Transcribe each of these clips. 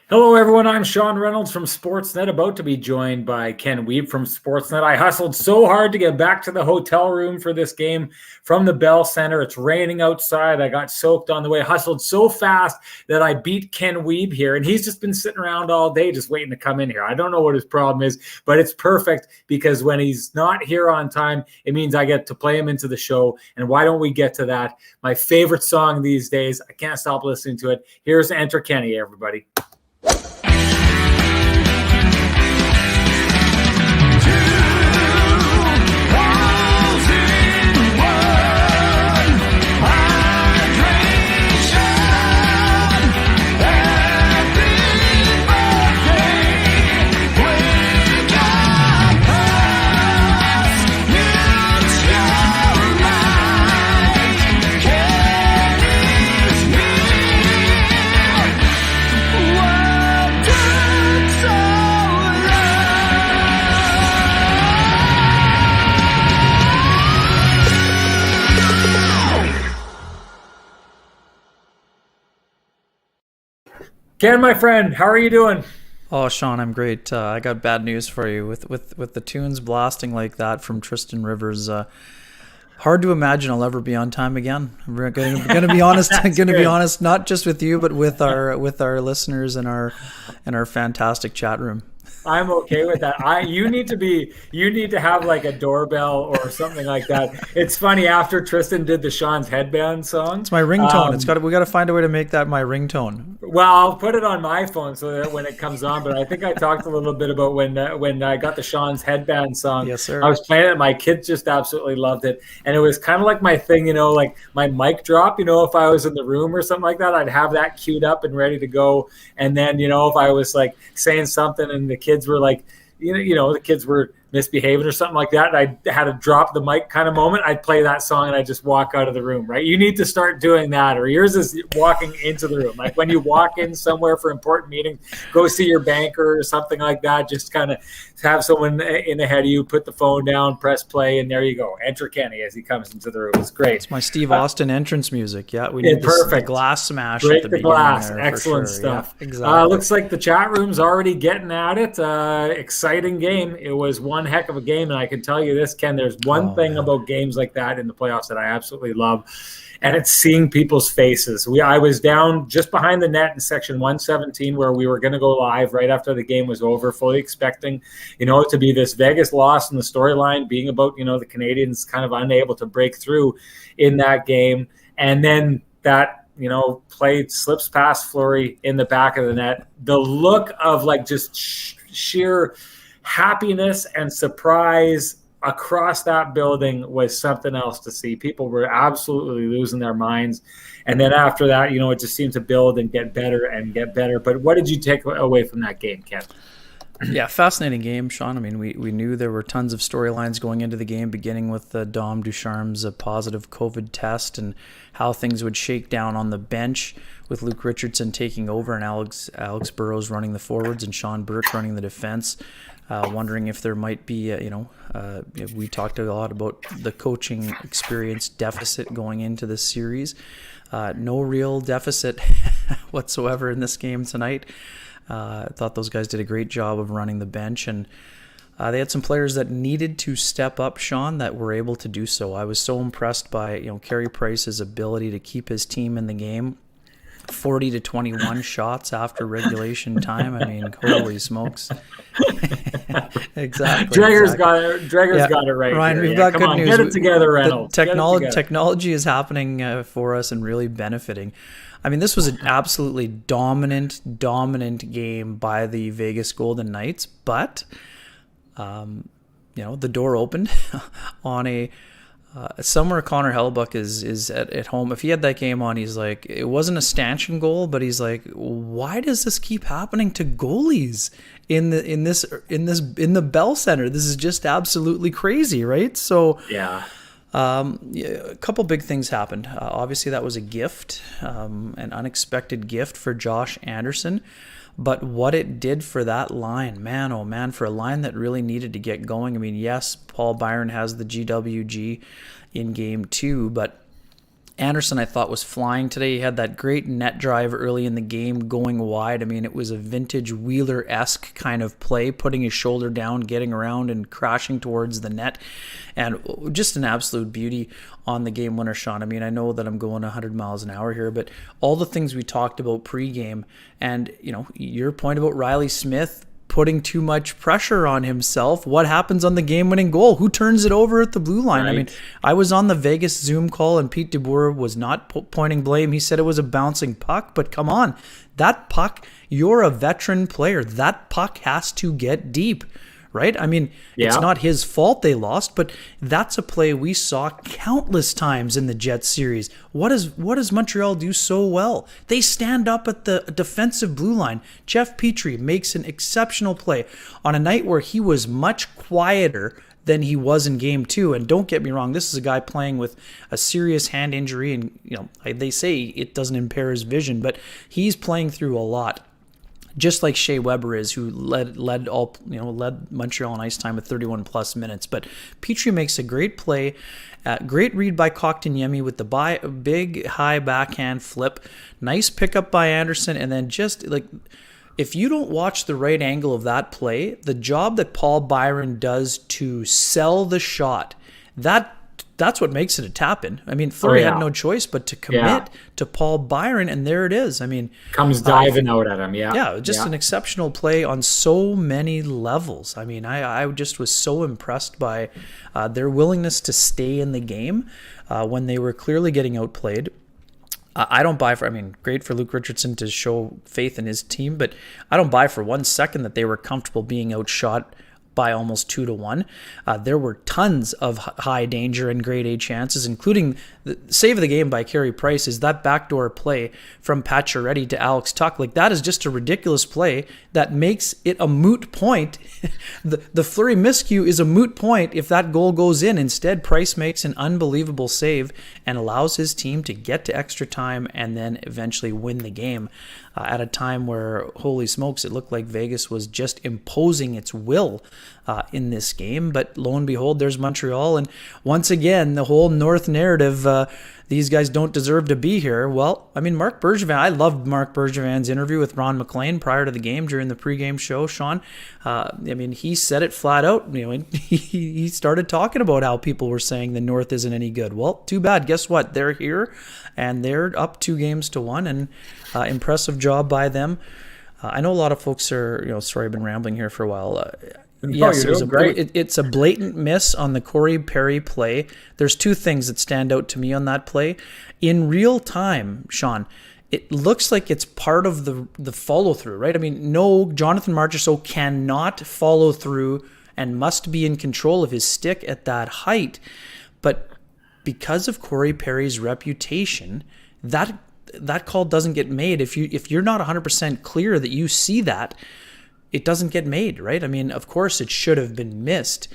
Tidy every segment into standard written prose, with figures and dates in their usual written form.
Hello, everyone. I'm Sean Reynolds from Sportsnet, about to be joined by Ken Wiebe from Sportsnet. I hustled so hard to get back to the hotel room for this game from the Bell Center. It's raining outside. I got soaked on the way. Hustled so fast that I beat Ken Wiebe here, and he's just been sitting around all day just waiting to come in here. I don't know what his problem is, but it's perfect because when he's not here on time, it means I get to play him into the show. And why don't we get to that? My favorite song these days. I can't stop listening to it. Here's Enter Kenny, everybody. Ken, my friend, how are you doing? Oh, Sean, I'm great. I got bad news for you. With the tunes blasting like that from Tristan Rivers, hard to imagine I'll ever be on time again. We're gonna be honest. Gonna be honest, not just with you, but with our listeners and our fantastic chat room. I'm okay with that. You need to have like a doorbell or something like that. It's funny, after Tristan did the Sean's Headband song. It's my ringtone. We got to find a way to make that my ringtone. Well, I'll put it on my phone so that when it comes on. But I think I talked a little bit about when I got the Sean's Headband song. Yes, sir. I was playing it. My kids just absolutely loved it, and it was kind of like my thing, like my mic drop. If I was in the room or something like that, I'd have that queued up and ready to go. And then if I was like saying something and the kids were like, the kids were misbehaving or something like that, and I had to drop the mic kind of moment, I'd play that song and I'd just walk out of the room, right? You need to start doing that, or yours is walking into the room. Like when you walk in somewhere for important meetings, go see your banker or something like that, just kind of have someone in ahead of you, put the phone down, press play, and there you go. Enter Kenny as he comes into the room. It's great. It's my Steve Austin entrance music. Yeah, we need perfect. The glass smash. Break at the glass. there, Excellent sure. stuff. Yeah, exactly. Looks like the chat room's already getting at it. Exciting game. It was one heck of a game, and I can tell you this, Ken, there's one thing about games like that in the playoffs that I absolutely love, and it's seeing people's faces. I was down just behind the net in section 117 where we were going to go live right after the game was over, fully expecting, to be this Vegas loss in the storyline being about, the Canadiens kind of unable to break through in that game. And then that, play slips past Fleury in the back of the net. The look of like just sheer happiness and surprise across that building was something else to see. People were absolutely losing their minds. And then after that, it just seemed to build and get better and get better. But what did you take away from that game, Ken? Yeah, fascinating game, Sean. I mean, we knew there were tons of storylines going into the game, beginning with Dom Ducharme's positive COVID test and how things would shake down on the bench with Luke Richardson taking over and Alex Burrows running the forwards and Sean Burke running the defense. Wondering if there might be, we talked a lot about the coaching experience deficit going into this series. No real deficit whatsoever in this game tonight. I thought those guys did a great job of running the bench, and they had some players that needed to step up, Sean, that were able to do so. I was so impressed by, Carey Price's ability to keep his team in the game. 40 to 21 shots after regulation time. I mean, holy smokes. Exactly. Drager's got it right. Ryan, here. we've got good news. Get it together, Reynolds. Technology is happening for us and really benefiting. I mean, this was an absolutely dominant game by the Vegas Golden Knights, but the door opened on a somewhere Connor Hellebuyck is at home. If he had that game on, he's like, it wasn't a stanchion goal, but he's like, why does this keep happening to goalies in the Bell Center? This is just absolutely crazy, right? So yeah. A couple big things happened. Obviously, that was a gift, an unexpected gift for Josh Anderson. But what it did for that line, man, oh man, for a line that really needed to get going. I mean, yes, Paul Byron has the GWG in game 2, but Anderson, I thought, was flying today. He had that great net drive early in the game going wide. I mean, it was a vintage Wheeler-esque kind of play, putting his shoulder down, getting around, and crashing towards the net. And just an absolute beauty on the game winner, Sean. I mean, I know that I'm going 100 miles an hour here, but all the things we talked about pregame and, your point about Riley Smith putting too much pressure on himself. What happens on the game-winning goal? Who turns it over at the blue line? Right. I mean, I was on the Vegas Zoom call, and Pete DeBoer was not pointing blame. He said it was a bouncing puck, but come on. That puck, you're a veteran player. That puck has to get deep, right? I mean, It's not his fault they lost, but that's a play we saw countless times in the Jets series. What does Montreal do so well? They stand up at the defensive blue line. Jeff Petrie makes an exceptional play on a night where he was much quieter than he was in game 2. And don't get me wrong, this is a guy playing with a serious hand injury, and they say it doesn't impair his vision, but he's playing through a lot. Just like Shea Weber is, who led Montreal in ice time with 31 plus minutes. But Petrie makes a great play, great read by Kotkaniemi with the big high backhand flip, nice pickup by Anderson, and then just like, if you don't watch the right angle of that play, the job that Paul Byron does to sell the shot, that's what makes it a tap-in. I mean, Fleury had no choice but to commit to Paul Byron, and there it is. I mean, comes diving out at him. An exceptional play on so many levels. I mean, I just was so impressed by their willingness to stay in the game when they were clearly getting outplayed. I don't buy great for Luke Richardson to show faith in his team, but I don't buy for 1 second that they were comfortable being outshot by almost 2-1. There were tons of high danger and grade A chances, including the save of the game by Carey Price is that backdoor play from Pacioretty to Alex Tuch. Like, that is just a ridiculous play that makes it a moot point. the Fleury miscue is a moot point if that goal goes in. Instead, Price makes an unbelievable save and allows his team to get to extra time and then eventually win the game at a time where, holy smokes, it looked like Vegas was just imposing its will in this game. But lo and behold, there's Montreal. And once again, the whole North narrative, these guys don't deserve to be here. Well, I mean, Marc Bergevin, I loved Marc Bergevin's interview with Ron McLean prior to the game during the pregame show, Sean. He said it flat out. He started talking about how people were saying the North isn't any good. Well, too bad. Guess what? They're here, and they're up 2-1, and impressive job by them. I know a lot of folks are, sorry, I've been rambling here for a while. Yes, it's a blatant miss on the Corey Perry play. There's two things that stand out to me on that play. In real time, Sean, it looks like it's part of the follow-through, right? I mean, no, Jonathan Marchessault cannot follow through and must be in control of his stick at that height. But because of Corey Perry's reputation, that call doesn't get made. If you're not 100% clear that you see that, it doesn't get made, right? I mean, of course, it should have been missed,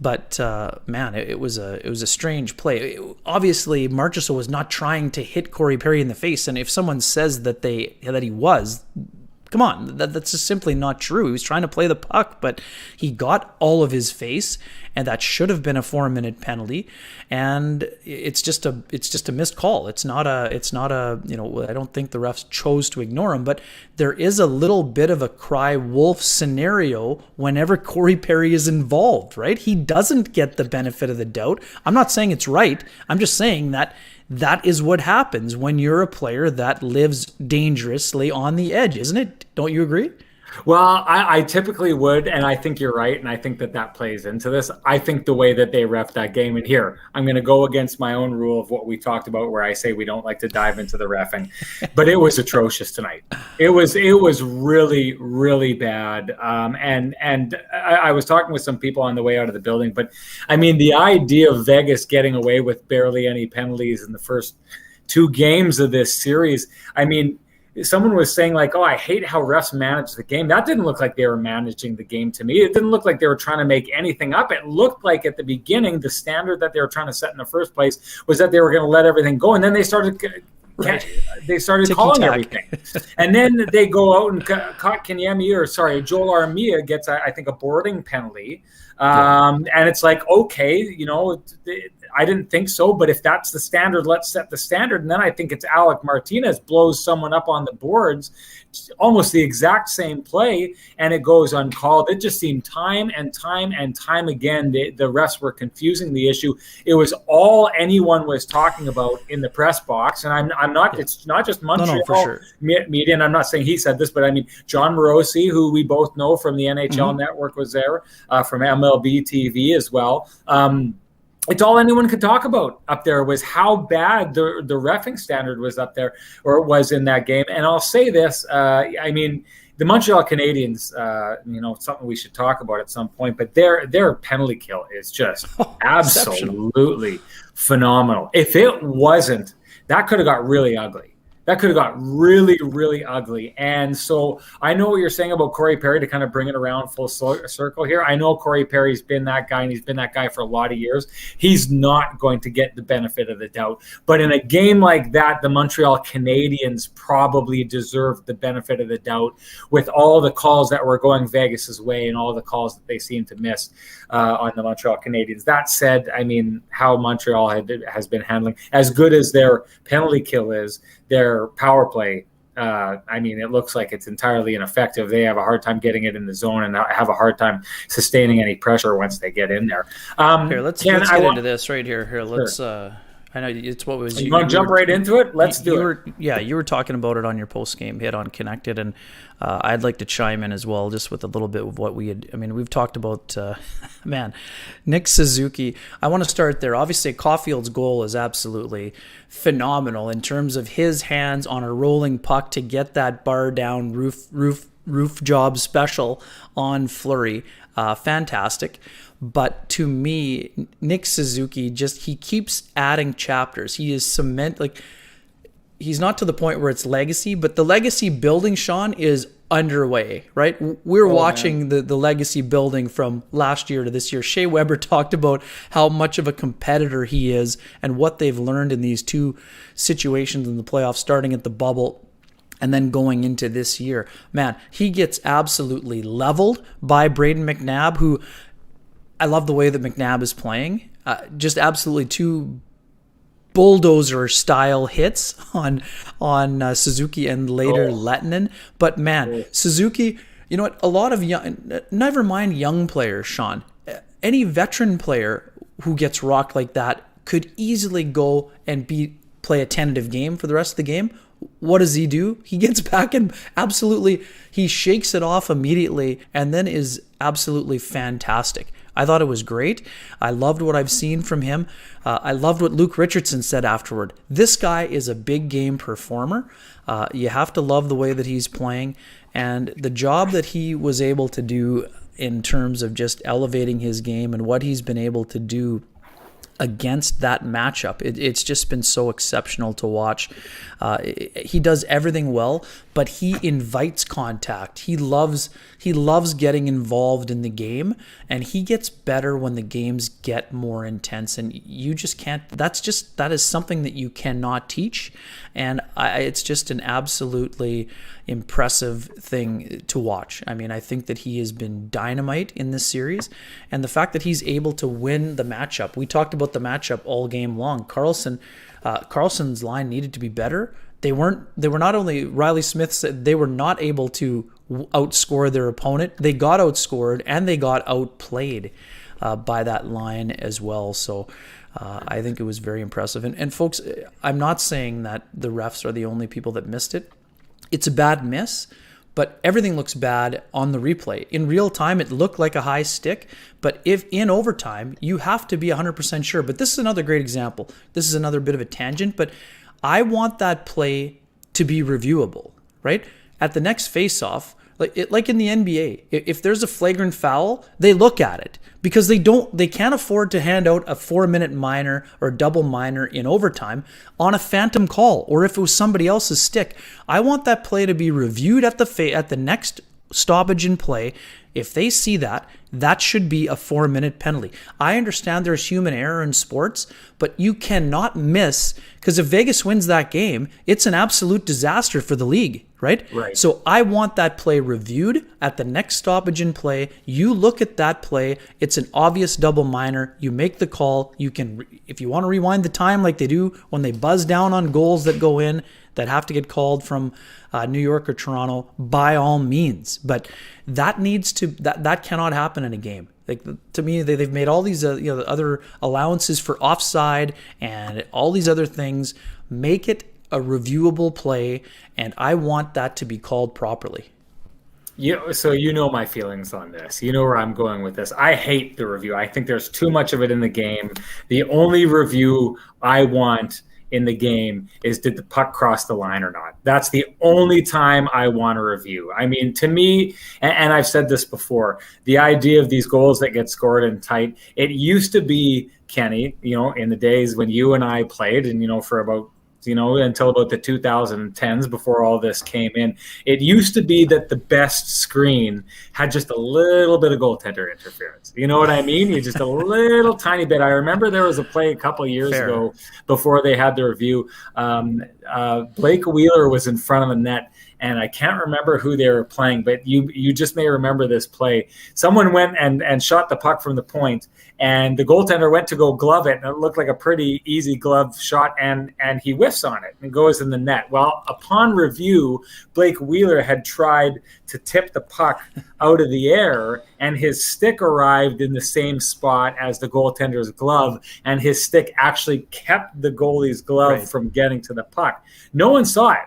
but man, it was a strange play. Obviously, Marchessault was not trying to hit Corey Perry in the face, and if someone says that he was, come on, that's just simply not true. He was trying to play the puck, but he got all of his face, and that should have been a 4-minute penalty. And it's just a missed call. It's not a. I don't think the refs chose to ignore him, but there is a little bit of a cry wolf scenario whenever Corey Perry is involved, right? He doesn't get the benefit of the doubt. I'm not saying it's right. I'm just saying that is what happens when you're a player that lives dangerously on the edge, isn't it? Don't you agree? Well, I typically would, and I think you're right, and I think that plays into this. I think the way that they ref that game, and here, I'm going to go against my own rule of what we talked about where I say we don't like to dive into the reffing, but it was atrocious tonight. It was really, really bad, and I was talking with some people on the way out of the building, but I mean, the idea of Vegas getting away with barely any penalties in the first 2 games of this series, I mean, someone was saying like, oh, I hate how refs manage the game. That didn't look like they were managing the game to me. It didn't look like they were trying to make anything up. It looked like at the beginning, the standard that they were trying to set in the first place was that they were going to let everything go. And then they started calling everything. And then they go out and caught Joel Armia gets, I think, a boarding penalty. And it's like, okay, I didn't think so, but if that's the standard, let's set the standard. And then I think it's Alec Martinez blows someone up on the boards, almost the exact same play, and it goes uncalled. It just seemed time and time and time again the refs were confusing the issue. It was all anyone was talking about in the press box, and I'm not. It's not just Montreal for sure. media, and I'm not saying he said this, but I mean John Morosi, who we both know from the NHL Network, was there from MLB TV as well. It's all anyone could talk about up there was how bad the reffing standard was up there, or it was in that game. And I'll say this, I mean, the Montreal Canadiens, something we should talk about at some point, but their penalty kill is just absolutely phenomenal. If it wasn't, that could have got really ugly. That could have got really, really ugly. And so I know what you're saying about Corey Perry, to kind of bring it around full circle here. I know Corey Perry's been that guy, and he's been that guy for a lot of years. He's not going to get the benefit of the doubt. But in a game like that, the Montreal Canadiens probably deserved the benefit of the doubt with all the calls that were going Vegas's way and all the calls that they seemed to miss on the Montreal Canadiens. That said, I mean, how Montreal has been handling, as good as their penalty kill is, their power play, I mean, it looks like it's entirely ineffective. They have a hard time getting it in the zone and have a hard time sustaining any pressure once they get in there. Here, let's get into this right here. Here, let's. Sure. I know it's what was. You want to jump right into it? Let's do it. You were talking about it on your post-game hit on Connected, and I'd like to chime in as well, just with a little bit of what we had. I mean, we've talked about, Nick Suzuki. I want to start there. Obviously, Caulfield's goal is absolutely phenomenal in terms of his hands on a rolling puck to get that bar down roof job special on Fleury. Fantastic. But to me, Nick Suzuki he keeps adding chapters. He is he's not to the point where it's legacy, but the legacy building, Sean, is underway, right? We're watching the legacy building from last year to this year. Shea Weber talked about how much of a competitor he is and what they've learned in these two situations in the playoffs, starting at the bubble and then going into this year. Man, he gets absolutely leveled by Braden McNabb, who I love the way that McNabb is playing. Just absolutely two bulldozer-style hits on Suzuki and later Lehtinen. But man, Suzuki, you know what? A lot of never mind young players, Sean. Any veteran player who gets rocked like that could easily go and play a tentative game for the rest of the game. What does he do? He gets back and he shakes it off immediately and then is absolutely fantastic. I thought it was great. I loved what I've seen from him. I loved what Luke Richardson said afterward. This guy is a big game performer. You have to love the way that he's playing, and the job that he was able to do in terms of just elevating his game and what he's been able to do against that matchup. It's just been so exceptional to watch. He does everything well, but he invites contact. He loves getting involved in the game, and he gets better when the games get more intense. And you just can't. That is something that you cannot teach, and it's just an absolutely impressive thing to watch. I mean, I think that he has been dynamite in this series, and the fact that he's able to win the matchup. We talked about the matchup all game long. Carlson's line needed to be better. They were not only, Riley Smith said they were not able to outscore their opponent. They got outscored and they got outplayed by that line as well. So I think it was very impressive. And folks, I'm not saying that the refs are the only people that missed it. It's a bad miss, but everything looks bad on the replay. In real time, it looked like a high stick, but if in overtime, you have to be 100% sure. But this is another great example. This is another bit of a tangent, but I want that play to be reviewable, right? At the next face-off, like in the NBA, if there's a flagrant foul, they look at it because they can't afford to hand out a 4-minute minor or double minor in overtime on a phantom call, or if it was somebody else's stick. I want that play to be reviewed at the next stoppage in play. If they see that, that should be a 4-minute penalty. I understand there's human error in sports, but you cannot miss, because if Vegas wins that game, it's an absolute disaster for the league, right? So I want that play reviewed at the next stoppage in play. You look at that play. It's an obvious double minor. You make the call. You can, if you want to rewind the time like they do when they buzz down on goals that go in that have to get called from New York or Toronto, by all means. But that needs to, that cannot happen in a game. Like, to me, they've made all these other allowances for offside and all these other things. Make it a reviewable play, and I want that to be called properly. So you know my feelings on this. You know where I'm going with this. I hate the review. I think there's too much of it in the game. The only review I want in the game is, did the puck cross the line or not? That's the only time I want a review. I mean, to me, and I've said this before, the idea of these goals that get scored in tight, it used to be, Kenny, in the days when you and I played, and, for about, until about the 2010s, before all this came in, it used to be that the best screen had just a little bit of goaltender interference. You know what I mean? Just a little tiny bit. I remember there was a play a couple of years ago before they had the review. Blake Wheeler was in front of the net, and I can't remember who they were playing, but you just may remember this play. Someone went and shot the puck from the point, and the goaltender went to go glove it, and it looked like a pretty easy glove shot, and he whiffs on it and goes in the net. Well, upon review, Blake Wheeler had tried to tip the puck out of the air, and his stick arrived in the same spot as the goaltender's glove, and his stick actually kept the goalie's glove from getting to the puck. No one saw it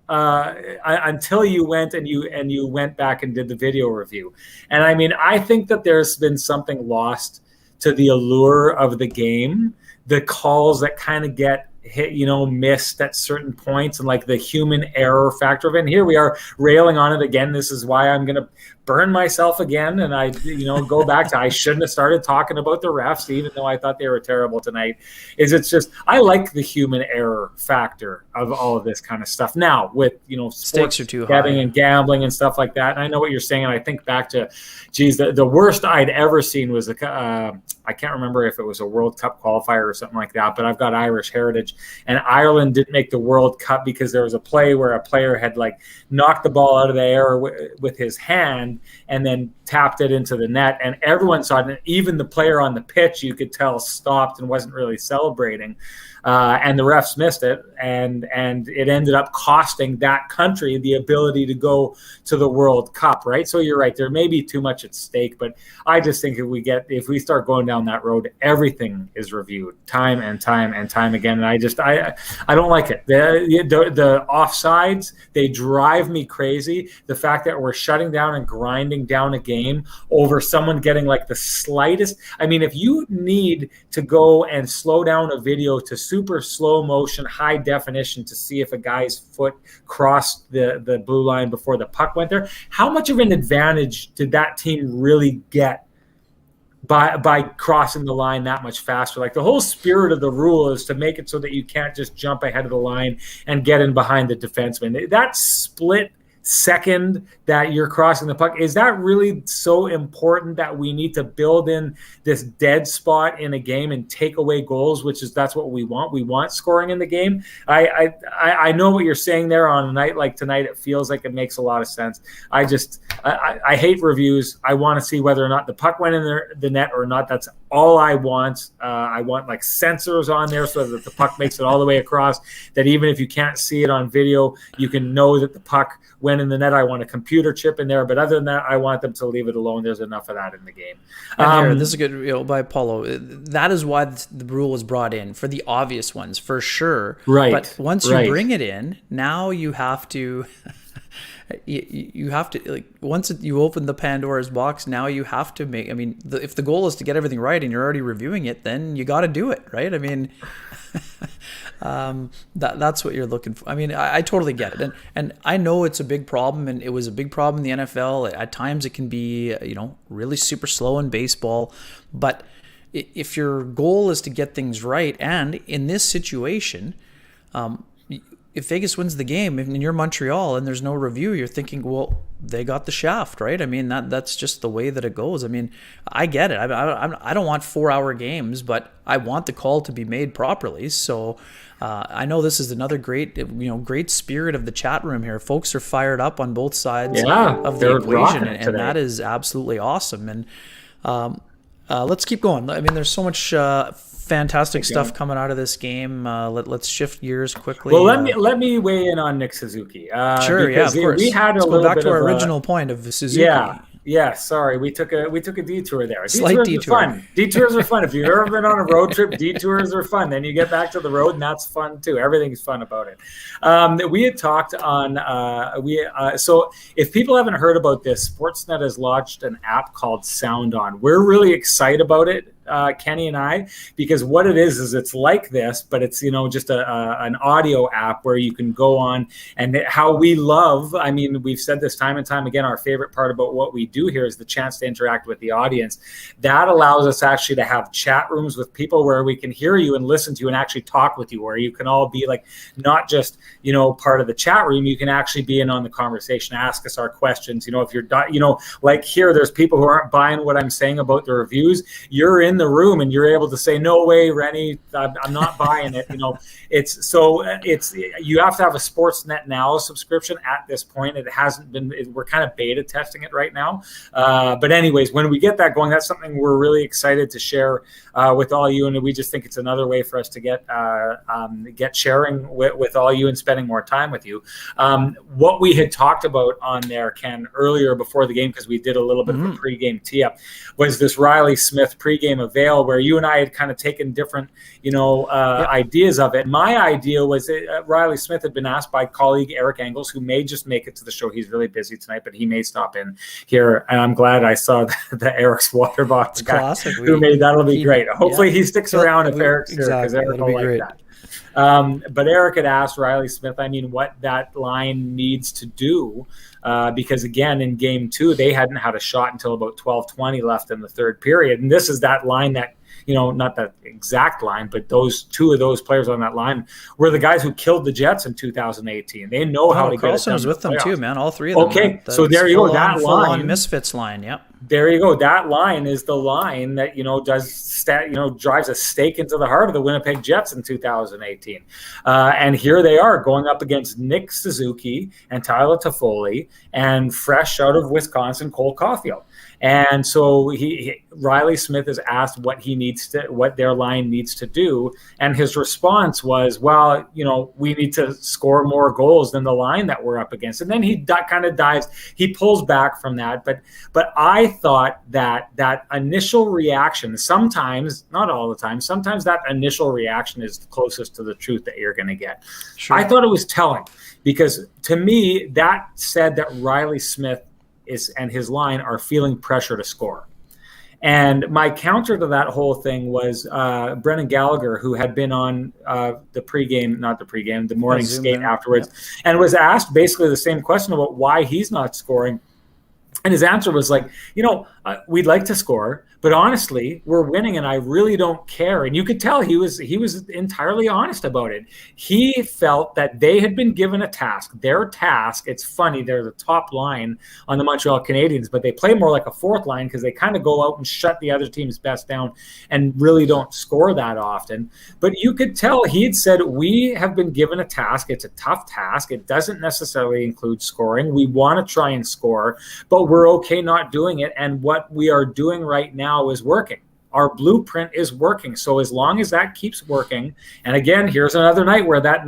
until you went and you went back and did the video review. And I mean, I think that there's been something lost to the allure of the game, the calls that kind of get hit, missed at certain points, and like the human error factor of it. And here we are railing on it again. This is why I'm going to burn myself again. And I, go back to, I shouldn't have started talking about the refs, even though I thought they were terrible tonight. It's just, I like the human error factor of all of this kind of stuff. Now with, stakes are too betting high and gambling and stuff like that. And I know what you're saying. And I think back to, the worst I'd ever seen was I can't remember if it was a World Cup qualifier or something like that, but I've got Irish heritage, and Ireland didn't make the World Cup because there was a play where a player had knocked the ball out of the air with his hand and then tapped it into the net, and everyone saw it. And even the player on the pitch, you could tell, stopped and wasn't really celebrating. And the refs missed it, and it ended up costing that country the ability to go to the World Cup, right? So you're right, there may be too much at stake, but I just think if we start going down that road, everything is reviewed time and time and time again, and I don't like it. The offsides, they drive me crazy. The fact that we're shutting down and grinding down a game over someone getting the slightest. I mean, if you need to go and slow down a video to super slow motion, high definition to see if a guy's foot crossed the blue line before the puck went there, how much of an advantage did that team really get by crossing the line that much faster? The whole spirit of the rule is to make it so that you can't just jump ahead of the line and get in behind the defenseman. That split second that you're crossing the puck, is that really so important that we need to build in this dead spot in a game and take away goals, that's what we want. We want scoring in the game. I know what you're saying there. On a night like tonight, it feels like it makes a lot of sense. I hate reviews. I want to see whether or not the puck went in the net or not. That's all I want. I want sensors on there so that the puck makes it all the way across, that even if you can't see it on video, you can know that the puck went in the net. I want a computer chip in there, but other than that, I want them to leave it alone. There's enough of that in the game. This is good, by Paulo. That is why the rule was brought in, for the obvious ones, for sure. Right. But once you bring it in, now you have to. You have to, once you open the Pandora's box, now you have to make. I mean, if the goal is to get everything right and you're already reviewing it, then you got to do it, right? I mean, that's what you're looking for. I mean, I totally get it, and I know it's a big problem, and it was a big problem in the NFL. At times, it can be really super slow in baseball, but if your goal is to get things right, and in this situation, if Vegas wins the game and you're Montreal and there's no review, you're thinking, well, they got the shaft, right? I mean, that's just the way that it goes. I mean, I get it. I don't want 4-hour games, but I want the call to be made properly. So I know this is another great spirit of the chat room here. Folks are fired up on both sides of the equation, and that is absolutely awesome. And let's keep going. I mean, there's so much fantastic stuff coming out of this game. Let's shift gears quickly. Well, let me weigh in on Nick Suzuki. Sure, yeah, of course. We had let's go back to our original point of Suzuki. Yeah, sorry, we took a detour there. Slight detour. Are fun. Detours are fun. If you've ever been on a road trip, detours are fun. Then you get back to the road, and that's fun too. Everything's fun about it. We had talked on so if people haven't heard about this, Sportsnet has launched an app called Sound On. We're really excited about it. Kenny and I, because what it is it's like this, but it's just an audio app where you can go on. And how we love, I mean, we've said this time and time again, our favorite part about what we do here is the chance to interact with the audience. That allows us actually to have chat rooms with people where we can hear you and listen to you and actually talk with you, where you can all be like not just part of the chat room. You can actually be in on the conversation, ask us our questions. If you're like here, there's people who aren't buying what I'm saying about the reviews. You're in the room and you're able to say, no way, Renny, I'm not buying it. It's you have to have a Sportsnet Now subscription at this point. It hasn't been, we're kind of beta testing it right now. But anyways, when we get that going, that's something we're really excited to share with all you. And we just think it's another way for us to get sharing with all you and spending more time with you. What we had talked about on there, Ken, earlier before the game, because we did a little bit of a pregame tee-up, was this Riley Smith pregame avail, where you and I had kind of taken different, ideas of it. My idea was that Riley Smith had been asked by colleague Eric Engels, who may just make it to the show. He's really busy tonight, but he may stop in here. And I'm glad I saw the Eric's water box guy classic. Who made that'll be great. Hopefully he sticks around if Eric's here, because Eric will like that. But Eric had asked Riley Smith, what that line needs to do, because again, in game 2, they hadn't had a shot until about 12:20 left in the third period. And this is that line that, not that exact line, but two of those players on that line were the guys who killed the Jets in 2018. They know how to get it done. Carlson was with them too, man. All three of them. Okay, so there you go. That line, Misfits line. Yep. There you go. That line is the line that drives a stake into the heart of the Winnipeg Jets in 2018. And here they are going up against Nick Suzuki and Tyler Toffoli and fresh out of Wisconsin, Cole Caulfield. And so Riley Smith is asked what their line needs to do, and his response was, "Well, we need to score more goals than the line that we're up against." And then he kind of dives, he pulls back from that. But I thought that initial reaction, sometimes, not all the time, sometimes that initial reaction is the closest to the truth that you're going to get. Sure. I thought it was telling, because to me that said that Riley Smith and his line are feeling pressure to score. And my counter to that whole thing was Brendan Gallagher, who had been on the morning skate afterwards, and was asked basically the same question about why he's not scoring. And his answer was like, we'd like to score, but honestly, we're winning and I really don't care. And you could tell he was entirely honest about it. He felt that they had been given a task. Their task, it's funny, they're the top line on the Montreal Canadiens, but they play more like a fourth line because they kind of go out and shut the other team's best down and really don't score that often. But you could tell he had said, we have been given a task. It's a tough task. It doesn't necessarily include scoring. We want to try and score, but we're okay not doing it. And what we are doing right now is working. Our blueprint is working. So as long as that keeps working, and again, here's another night where that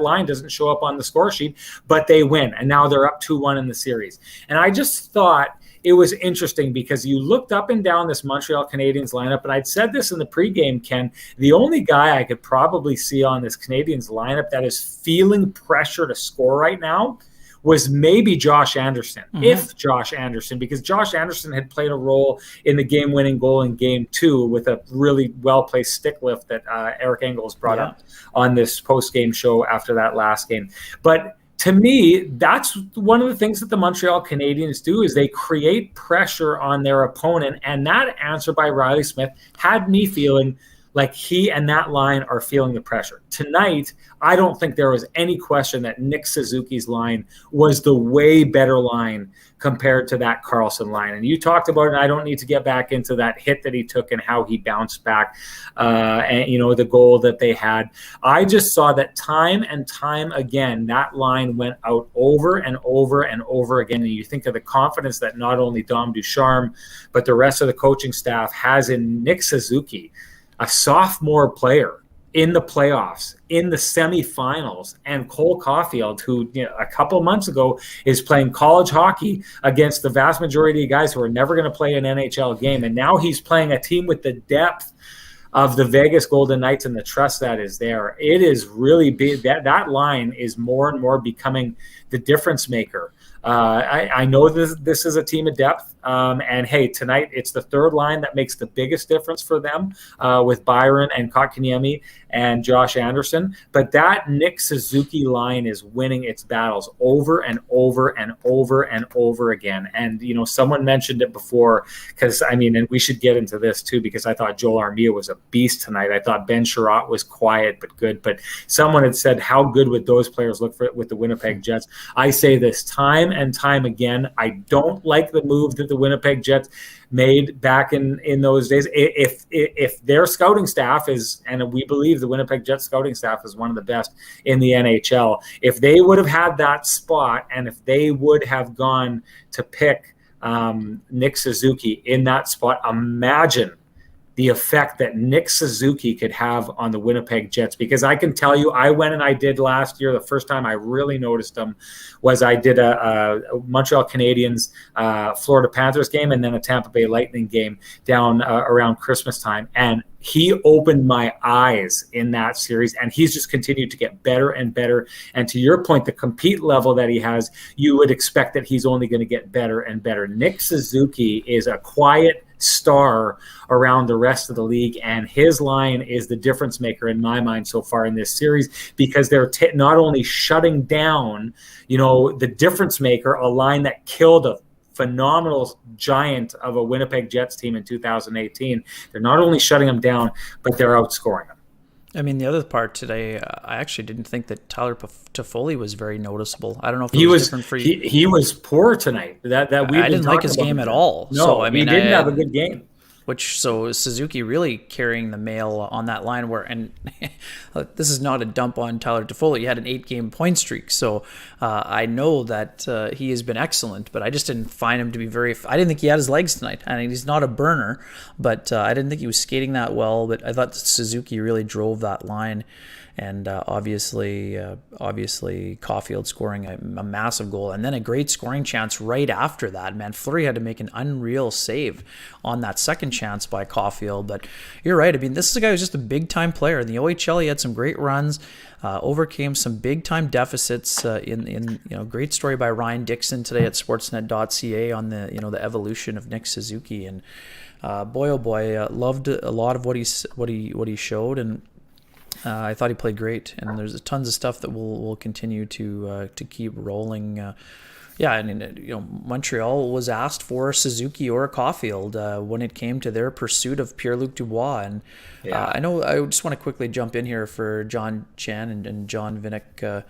line doesn't show up on the score sheet, but they win. And now they're up 2-1 in the series. And I just thought it was interesting because you looked up and down this Montreal Canadiens lineup, and I'd said this in the pregame, Ken, the only guy I could probably see on this Canadiens lineup that is feeling pressure to score right now was maybe Josh Anderson, because Josh Anderson had played a role in the game-winning goal in Game 2 with a really well-placed stick lift that Eric Engels brought up on this post-game show after that last game. But to me, that's one of the things that the Montreal Canadiens do is they create pressure on their opponent, and that answer by Riley Smith had me feeling, Like he and that line are feeling the pressure. Tonight, I don't think there was any question that Nick Suzuki's line was the way better line compared to that Karlsson line. And you talked about it. I don't need to get back into that hit that he took and how he bounced back, and the goal that they had. I just saw that time and time again, that line went out over and over and over again. And you think of the confidence that not only Dom Ducharme, but the rest of the coaching staff has in Nick Suzuki, a sophomore player in the playoffs, in the semifinals, and Cole Caulfield, who a couple months ago is playing college hockey against the vast majority of guys who are never going to play an NHL game. And now he's playing a team with the depth of the Vegas Golden Knights and the trust that is there. It is really big. That line is more and more becoming the difference maker. I know this is a team of depth. And hey, tonight it's the third line that makes the biggest difference for them, with Byron and Kotkaniemi and Josh Anderson. But that Nick Suzuki line is winning its battles over and over and over and over again. And, someone mentioned it before, and we should get into this too, because I thought Joel Armia was a beast tonight. I thought Ben Sherratt was quiet but good. But someone had said, how good would those players look for with the Winnipeg Jets? I say this time and time again. I don't like the move that the Winnipeg Jets made back in those days. If their scouting staff is, and we believe the Winnipeg Jets scouting staff is one of the best in the NHL, if they would have had that spot and if they would have gone to pick Nick Suzuki in that spot, imagine the effect that Nick Suzuki could have on the Winnipeg Jets. Because I can tell you, I went and I did last year, the first time I really noticed him was I did a Montreal Canadiens Florida Panthers game and then a Tampa Bay Lightning game down around Christmas time. And he opened my eyes in that series, and he's just continued to get better and better. And to your point, the compete level that he has, you would expect that he's only going to get better and better. Nick Suzuki is a quiet star around the rest of the league, and his line is the difference maker in my mind so far in this series, because they're not only shutting down, the difference maker, a line that killed a phenomenal giant of a Winnipeg Jets team in 2018. They're not only shutting them down, but they're outscoring them. I mean, the other part today, I actually didn't think that Tyler Toffoli was very noticeable. I don't know if he was different for you. He was poor tonight. I didn't like his game at all. No, so, he didn't have a good game. So Suzuki really carrying the mail on that line and this is not a dump on Tyler Toffoli. He had an 8-game point streak. So I know that he has been excellent, but I just didn't find him to be I didn't think he had his legs tonight. I mean, he's not a burner, but I didn't think he was skating that well. But I thought Suzuki really drove that line. And obviously Caulfield scoring a massive goal, and then a great scoring chance right after that. Man, Fleury had to make an unreal save on that second chance by Caulfield. But you're right. I mean, this is a guy who's just a big-time player. In the OHL, he had some great runs, overcame some big-time deficits. Great story by Ryan Dixon today at Sportsnet.ca on the evolution of Nick Suzuki. And boy, oh boy, loved a lot of what he showed. And I thought he played great, and there's tons of stuff that we'll continue to keep rolling. Montreal was asked for Suzuki or Caulfield when it came to their pursuit of Pierre-Luc Dubois, and I just want to quickly jump in here for John Chen and John Vinnick,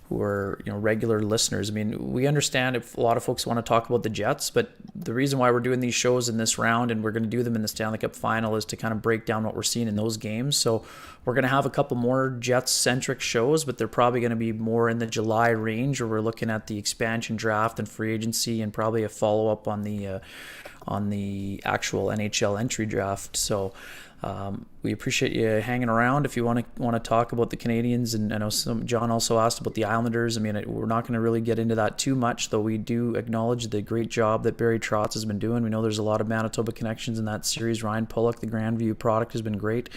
who are regular listeners. I mean, we understand if a lot of folks want to talk about the Jets, but the reason why we're doing these shows in this round, and we're going to do them in the Stanley Cup Final, is to kind of break down what we're seeing in those games. So we're going to have a couple more Jets-centric shows, but they're probably going to be more in the July range, where we're looking at the expansion draft and free agency, and probably a follow-up on the actual NHL entry draft. So we appreciate you hanging around. If you want to talk about the Canadiens, and I know John also asked about the Islanders. I mean, we're not going to really get into that too much, though we do acknowledge the great job that Barry Trotz has been doing. We know there's a lot of Manitoba connections in that series. Ryan Pulock, the Grandview product, has been great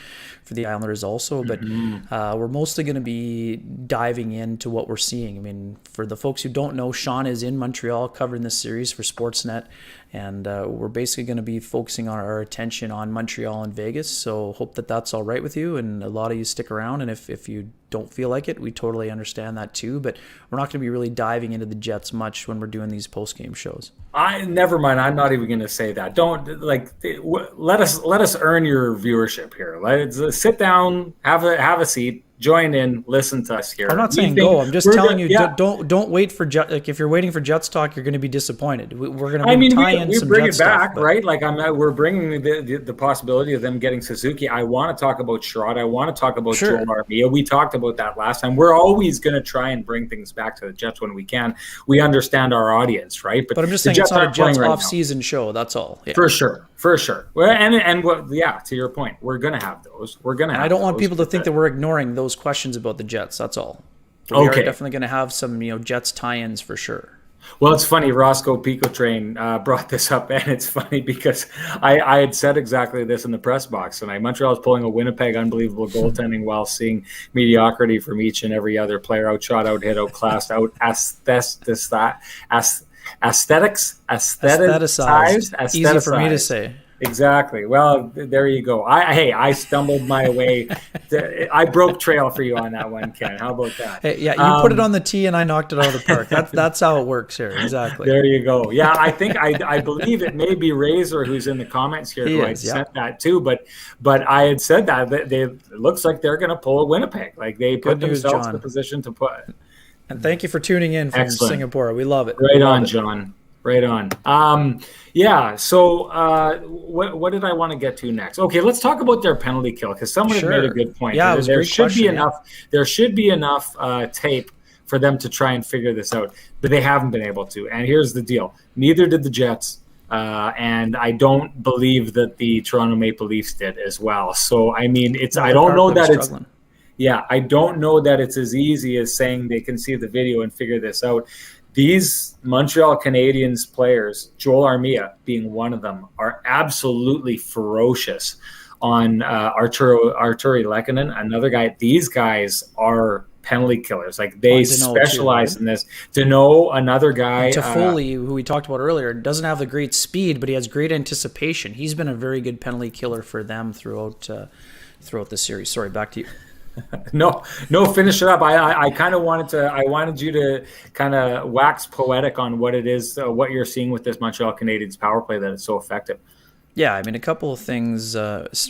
for the Islanders also. But we're mostly going to be diving into what we're seeing. I mean, for the folks who don't know, Sean is in Montreal covering this series for Sportsnet, and we're basically going to be focusing our attention on Montreal and Vegas. So hope that that's all right with you, and a lot of you stick around. And if you don't feel like it, we totally understand that too. But we're not going to be really diving into the Jets much when we're doing these post-game shows. Never mind. I'm not even going to say that. Don't let us earn your viewership here. Let's sit down, have a seat, join in, listen to us here. I'm not saying go. I'm just telling you, don't wait for Jet. Like if you're waiting for Jets talk, you're going to be disappointed. We're going to tie in some bring Jets it back, stuff, right? Like we're bringing the possibility of them getting Suzuki. I want to talk about Sherrod. I want to talk about Joel Armia. We talked about that last time. We're always going to try and bring things back to the Jets when we can. We understand our audience, right? But I'm just saying it's not a Jets off-season show. That's all. Yeah. For sure. Well, and to your point, we're going to have those. We're going to. I don't want people to think that we're ignoring those questions about the Jets. That's all. We are definitely going to have some, Jets tie-ins for sure. Well, it's funny. Roscoe Pico Train brought this up, and it's funny because I had said exactly this in the press box tonight. Montreal's pulling a Winnipeg unbelievable goaltending while seeing mediocrity from each and every other player, outshot, out-hit, outclassed, aestheticized. Easy for me to say. Exactly. Well, there you go. I stumbled my way. I broke trail for you on that one, Ken. How about that? Hey, yeah, you put it on the tee and I knocked it out of the park. That's how it works here. Exactly. There you go. Yeah, I think I believe it may be Razor who's in the comments here who had said that too. But I had said that it looks like they're going to pull a Winnipeg. Like they put themselves in a position to put. And thank you for tuning in from Singapore. We love it. Right on, John. Right on. So what did I want to get to next? Okay, let's talk about their penalty kill because someone had made a good point. Yeah, there should be enough tape for them to try and figure this out, but they haven't been able to. And here's the deal: neither did the Jets, and I don't believe that the Toronto Maple Leafs did as well. So I mean, I don't know that it's. Yeah, I don't know that it's as easy as saying they can see the video and figure this out. These Montreal Canadiens players, Joel Armia being one of them, are absolutely ferocious on Arturi Lehkonen, another guy. These guys are penalty killers. Like they specialize in this. Dano, another guy. Toffoli, who we talked about earlier, doesn't have the great speed, but he has great anticipation. He's been a very good penalty killer for them throughout the series. Sorry, back to you. No, finish it up. I kind of wanted you to kind of wax poetic on what it is, what you're seeing with this Montreal Canadiens power play that is so effective. Yeah, I mean, a couple of things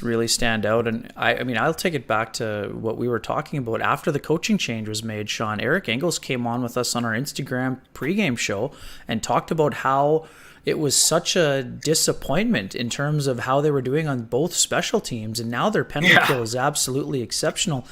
really stand out, and I mean, I'll take it back to what we were talking about after the coaching change was made. Sean, Eric Engels came on with us on our Instagram pregame show and talked about how it was such a disappointment in terms of how they were doing on both special teams, and now their penalty kill is absolutely exceptional.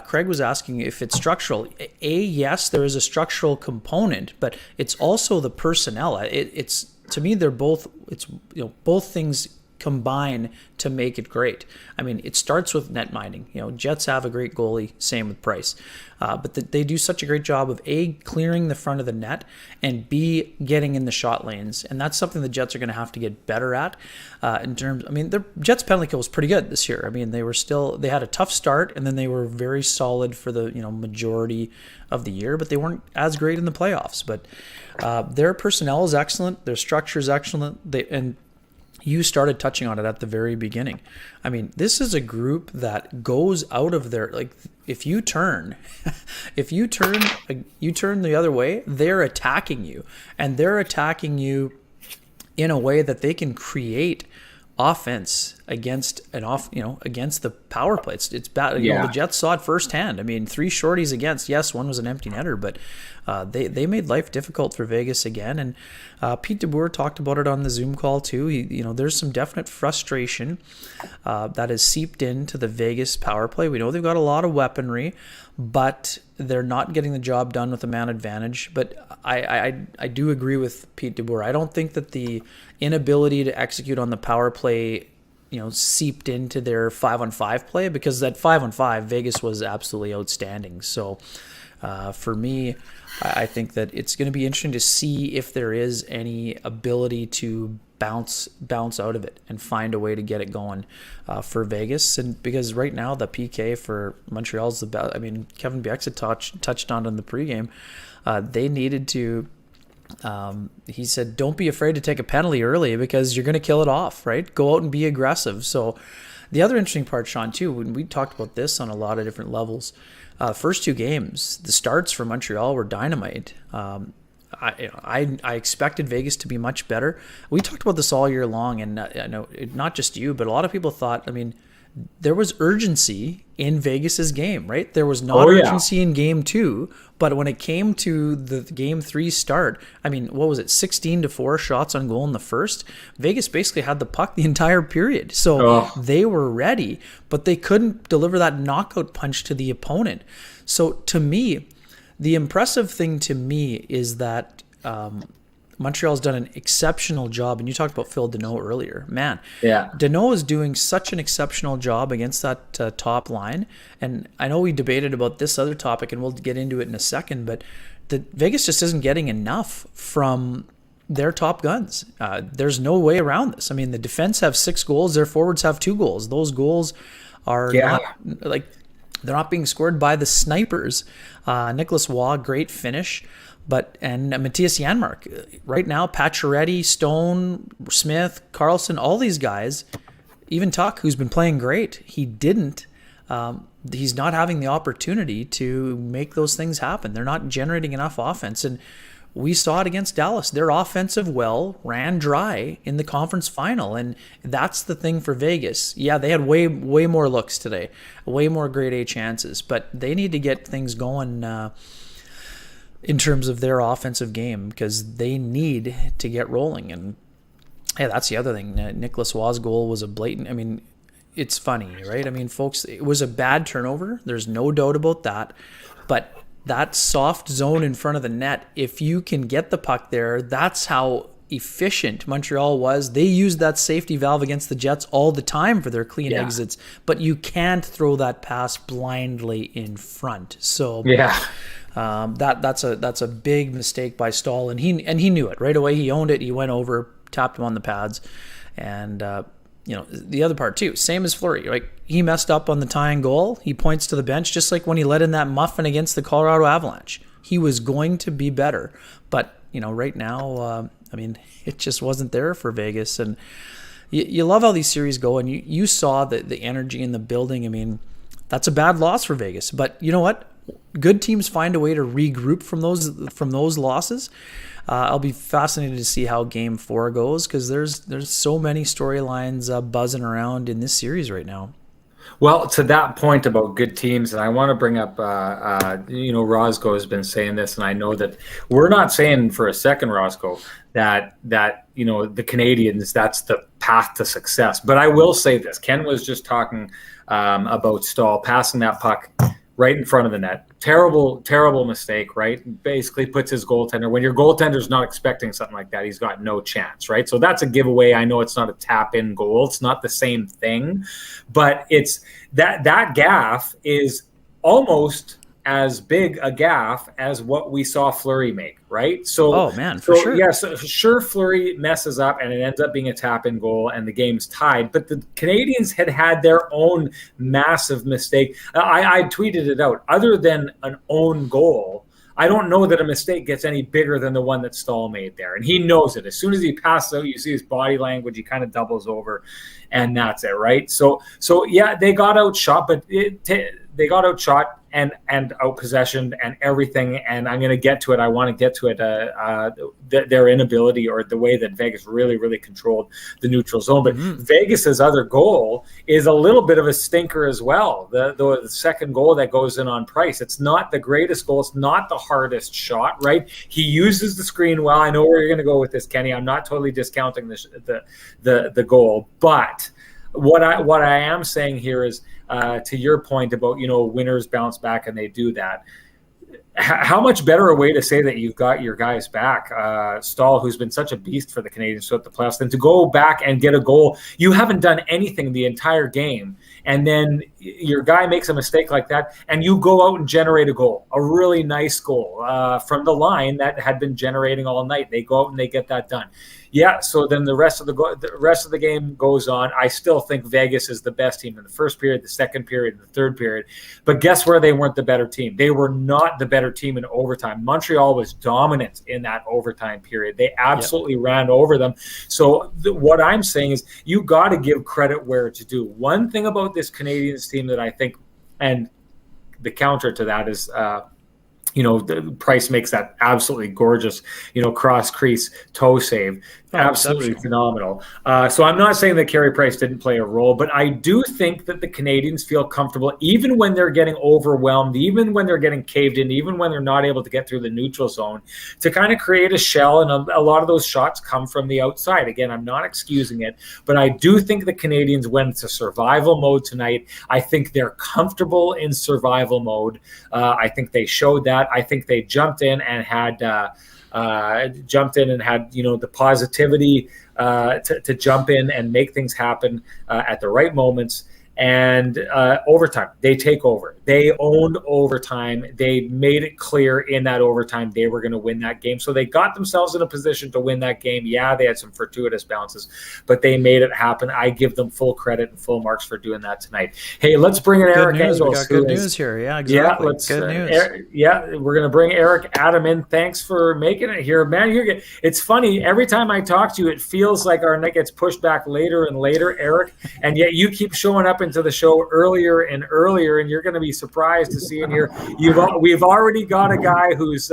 Craig was asking if it's structural. Yes, there is a structural component, but it's also the personnel. It's to me, they're both. It's both things combine to make it great. I mean, it starts with net minding. Jets have a great goalie, same with Price. But they do such a great job of A, clearing the front of the net, and B, getting in the shot lanes. And that's something the Jets are going to have to get better at. The Jets penalty kill was pretty good this year. I mean, they had a tough start, and then they were very solid for the majority of the year, but they weren't as great in the playoffs. But their personnel is excellent. Their structure is excellent. And you started touching on it at the very beginning. I mean, this is a group that goes out of their, if you turn the other way, they're attacking you, and they're attacking you in a way that they can create offense against against the power play. It's bad. The Jets saw it firsthand. I mean, 3 shorties against. Yes, one was an empty netter, but they made life difficult for Vegas again. And Pete DeBoer talked about it on the Zoom call too. There's some definite frustration that has seeped into the Vegas power play. We know they've got a lot of weaponry, but they're not getting the job done with a man advantage. But I do agree with Pete DeBoer. I don't think that the inability to execute on the power play seeped into their 5-on-5 play, because that 5-on-5 Vegas was absolutely outstanding. So for me, I think that it's going to be interesting to see if there is any ability to bounce out of it and find a way to get it going for Vegas. And because right now the PK for Montreal's the best. I mean, Kevin Bieksa touched on it in the pregame. They needed to. He said, "Don't be afraid to take a penalty early because you're going to kill it off. Right? Go out and be aggressive." So The other interesting part, Sean, too, when we talked about this on a lot of different levels, first two games, the starts for Montreal were dynamite. I expected Vegas to be much better. We talked about this all year long, and I know not just you, but a lot of people thought, there was urgency in Vegas's game, right? There was not urgency in game 2, but when it came to the game 3 start, what was it? 16-4 shots on goal in the first. Vegas basically had the puck the entire period. So they were ready, but they couldn't deliver that knockout punch to the opponent. So to me, the impressive thing to me is that Montreal's done an exceptional job, and you talked about Phil Deneau earlier. Man, Deneau is doing such an exceptional job against that top line, and I know we debated about this other topic, and we'll get into it in a second, but Vegas just isn't getting enough from their top guns. There's no way around this. The defense have 6 goals, their forwards have 2 goals. Those goals are not, they're not being scored by the snipers. Nicholas Waugh, great finish. And Matthias Janmark, right now, Pacioretty, Stone, Smith, Carlson, all these guys, even Tuck, who's been playing great, he's not having the opportunity to make those things happen. They're not generating enough offense. And we saw it against Dallas. Their offensive well ran dry in the conference final. And that's the thing for Vegas. Yeah, they had way more looks today, way more grade A chances, but they need to get things going in terms of their offensive game, because they need to get rolling. And that's the other thing. Nicholas Waugh's goal was a blatant, it's funny, right? Folks, it was a bad turnover. There's no doubt about that. But that soft zone in front of the net, if you can get the puck there, that's how efficient Montreal was. They used that safety valve against the Jets all the time for their clean exits, but you can't throw that pass blindly in front. So that's a big mistake by Stahl, and he knew it right away. He owned it. He went over, tapped him on the pads, and the other part too, same as Fleury. Like, he messed up on the tying goal. He points to the bench, just like when he let in that muffin against the Colorado Avalanche. He was going to be better, but right now, it just wasn't there for Vegas. And you love how these series go, and you saw the energy in the building. That's a bad loss for Vegas, but you know what? Good teams find a way to regroup from those losses. I'll be fascinated to see how Game 4 goes, because there's so many storylines buzzing around in this series right now. Well, to that point about good teams, and I want to bring up, Roscoe has been saying this, and I know that we're not saying for a second, Roscoe, that the Canadiens, that's the path to success. But I will say this: Ken was just talking about Stahl passing that puck right in front of the net. Terrible mistake, right? Basically puts his goaltender, when your goaltender's not expecting something like that, he's got no chance, right? So that's a giveaway. I know it's not a tap-in goal. It's not the same thing, but it's that gaffe is almost as big a gaffe as what we saw Fleury make, right? So, sure. Yeah, so sure, Fleury messes up and it ends up being a tap-in goal and the game's tied. But the Canadiens had their own massive mistake. I tweeted it out. Other than an own goal, I don't know that a mistake gets any bigger than the one that Stahl made there. And he knows it. As soon as he passes out, you see his body language. He kind of doubles over, and that's it, right? So yeah, they got outshot, but they got outshot and out-possessioned and everything, and I'm going to get to it. I want to get to it, their inability, or the way that Vegas really, really controlled the neutral zone. But Vegas's other goal is a little bit of a stinker as well. The second goal that goes in on Price, it's not the greatest goal. It's not the hardest shot, right? He uses the screen well. I know where you're going to go with this, Kenny. I'm not totally discounting the goal, but what I am saying here is, to your point about, winners bounce back and they do that. How much better a way to say that you've got your guys back, Stahl, who's been such a beast for the Canadiens throughout the playoffs, than to go back and get a goal. You haven't done anything the entire game, and then your guy makes a mistake like that, and you go out and generate a goal, a really nice goal from the line that had been generating all night. They go out and they get that done. Yeah, so then the rest of the game goes on. I still think Vegas is the best team in the first period, the second period, the third period. But guess where they weren't the better team? They were not the better better team in overtime. Montreal was dominant in that overtime period. They absolutely ran over them. So what I'm saying is you got to give credit where it's due. One thing about this Canadiens team that I think, and the counter to that is, the Price makes that absolutely gorgeous, cross crease toe save. Absolutely phenomenal. So I'm not saying that Carey Price didn't play a role, but I do think that the Canadiens feel comfortable, even when they're getting overwhelmed, even when they're getting caved in, even when they're not able to get through the neutral zone, to kind of create a shell. And a lot of those shots come from the outside. Again, I'm not excusing it, but I do think the Canadiens went to survival mode tonight. I think they're comfortable in survival mode. I think they showed that. I think they jumped in and had the positivity to jump in and make things happen at the right moments. And overtime, they take over. They owned overtime. They made it clear in that overtime they were going to win that game. So they got themselves in a position to win that game. Yeah, they had some fortuitous bounces, but they made it happen. I give them full credit and full marks for doing that tonight. Hey, let's bring in Eric Engels. We got good news here. Yeah, exactly. Good news. We're going to bring Eric Adam in. Thanks for making it here. Man, it's funny. Every time I talk to you, it feels like our night gets pushed back later and later, Eric, and yet you keep showing up into the show earlier and earlier, and you're going to be surprised to see in here. We've already got a guy who's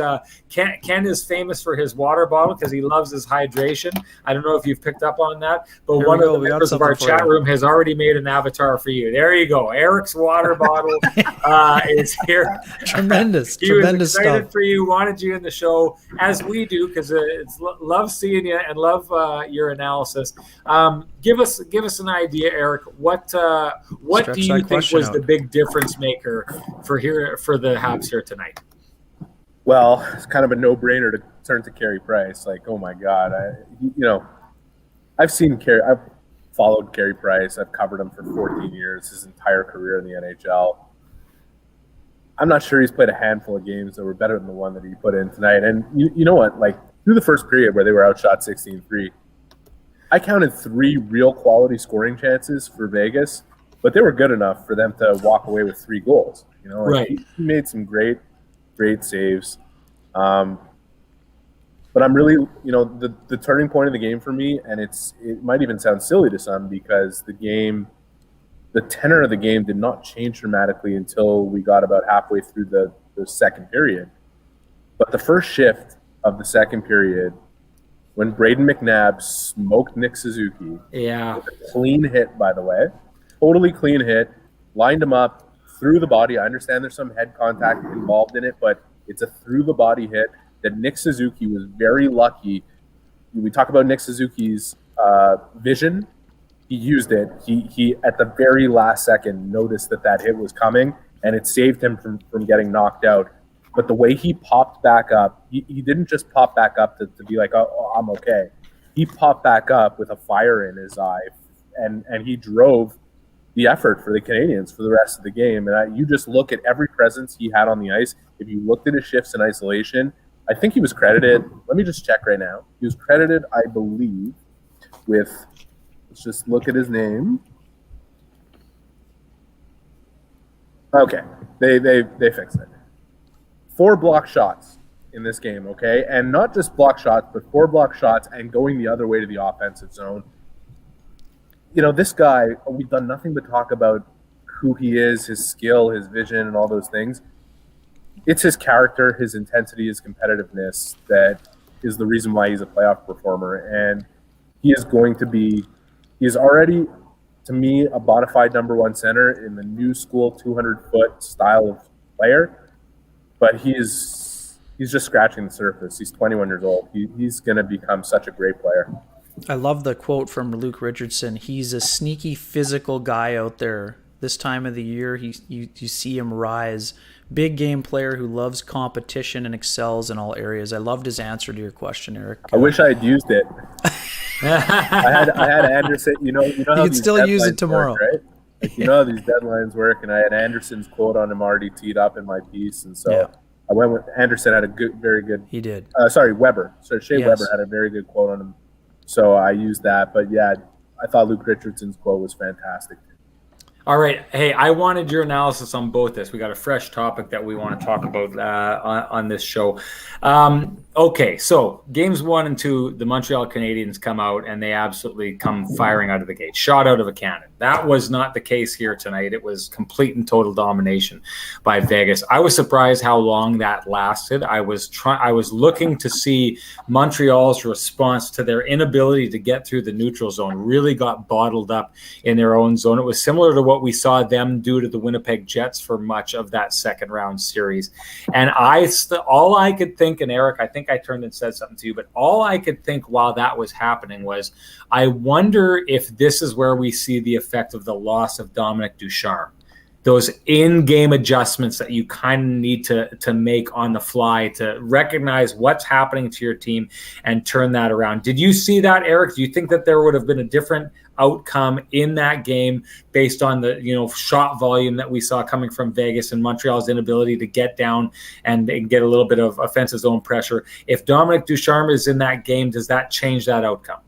Ken is famous for his water bottle because he loves his hydration. I don't know if you've picked up on that, but one of the members of our chat room has already made an avatar for you. There you go. Eric's water bottle is here. Tremendous excited stuff for you. Wanted you in the show, as we do, because it's love seeing you and love your analysis. Give us an idea, Eric. What do you think was the big difference maker for the Habs here tonight? Well, it's kind of a no-brainer to turn to Carey Price. Like, oh my God, I've followed Carey Price. I've covered him for 14 years, his entire career in the NHL. I'm not sure he's played a handful of games that were better than the one that he put in tonight. And you know what? Like, through the first period where they were outshot 16-3, I counted 3 real quality scoring chances for Vegas, but they were good enough for them to walk away with 3 goals. Right. He made some great saves. But I'm really, the turning point of the game for me, and it might even sound silly to some because the tenor of the game did not change dramatically until we got about halfway through the second period. But the first shift of the second period, when Braden McNabb smoked Nick Suzuki, with a clean hit, by the way, totally clean hit, lined him up through the body. I understand there's some head contact involved in it, but it's a through the body hit that Nick Suzuki was very lucky. We talk about Nick Suzuki's vision. He used it. He at the very last second noticed that hit was coming, and it saved him from getting knocked out. But the way he popped back up, he didn't just pop back up to be like, oh, I'm okay. He popped back up with a fire in his eye, and he drove the effort for the Canadiens for the rest of the game. And you just look at every presence he had on the ice. If you looked at his shifts in isolation, I think he was credited. Let me just check right now. He was credited, I believe, with, let's just look at his name. Okay, they fixed it. 4 block shots in this game, okay? And not just block shots, but 4 block shots and going the other way to the offensive zone. This guy, we've done nothing but talk about who he is, his skill, his vision, and all those things. It's his character, his intensity, his competitiveness that is the reason why he's a playoff performer. And he is already, to me, a bona fide number 1 center in the new school 200-foot style of player. But he's just scratching the surface. He's 21 years old. He's going to become such a great player. I love the quote from Luke Richardson. He's a sneaky physical guy out there. This time of the year, you see him rise. Big game player who loves competition and excels in all areas. I loved his answer to your question, Eric. I wish I had used it. I had Anderson. You know you can still use it tomorrow, work, right? Like, how these deadlines work, and I had Anderson's quote on him already teed up in my piece, and so I went with Anderson. Had a very good. He did. Weber. So Shea Weber had a very good quote on him, so I used that. But yeah, I thought Luke Richardson's quote was fantastic. All right. Hey, I wanted your analysis on both this. We got a fresh topic that we want to talk about on this show. Okay, so games 1 and 2, the Montreal Canadiens come out and they absolutely come firing out of the gate, shot out of a cannon. That was not the case here tonight. It was complete and total domination by Vegas. I was surprised how long that lasted. I was looking to see Montreal's response to their inability to get through the neutral zone. Really got bottled up in their own zone. It was similar to what we saw them do to the Winnipeg Jets for much of that second round series. And all I could think, and Eric, I think I turned and said something to you, but all I could think while that was happening was, I wonder if this is where we see the effect of the loss of Dominic Ducharme. Those in-game adjustments that you kind of need to make on the fly to recognize what's happening to your team and turn that around. Did you see that, Eric? Do you think that there would have been a different outcome in that game based on the shot volume that we saw coming from Vegas and Montreal's inability to get down and get a little bit of offensive zone pressure? If Dominic Ducharme is in that game, does that change that outcome?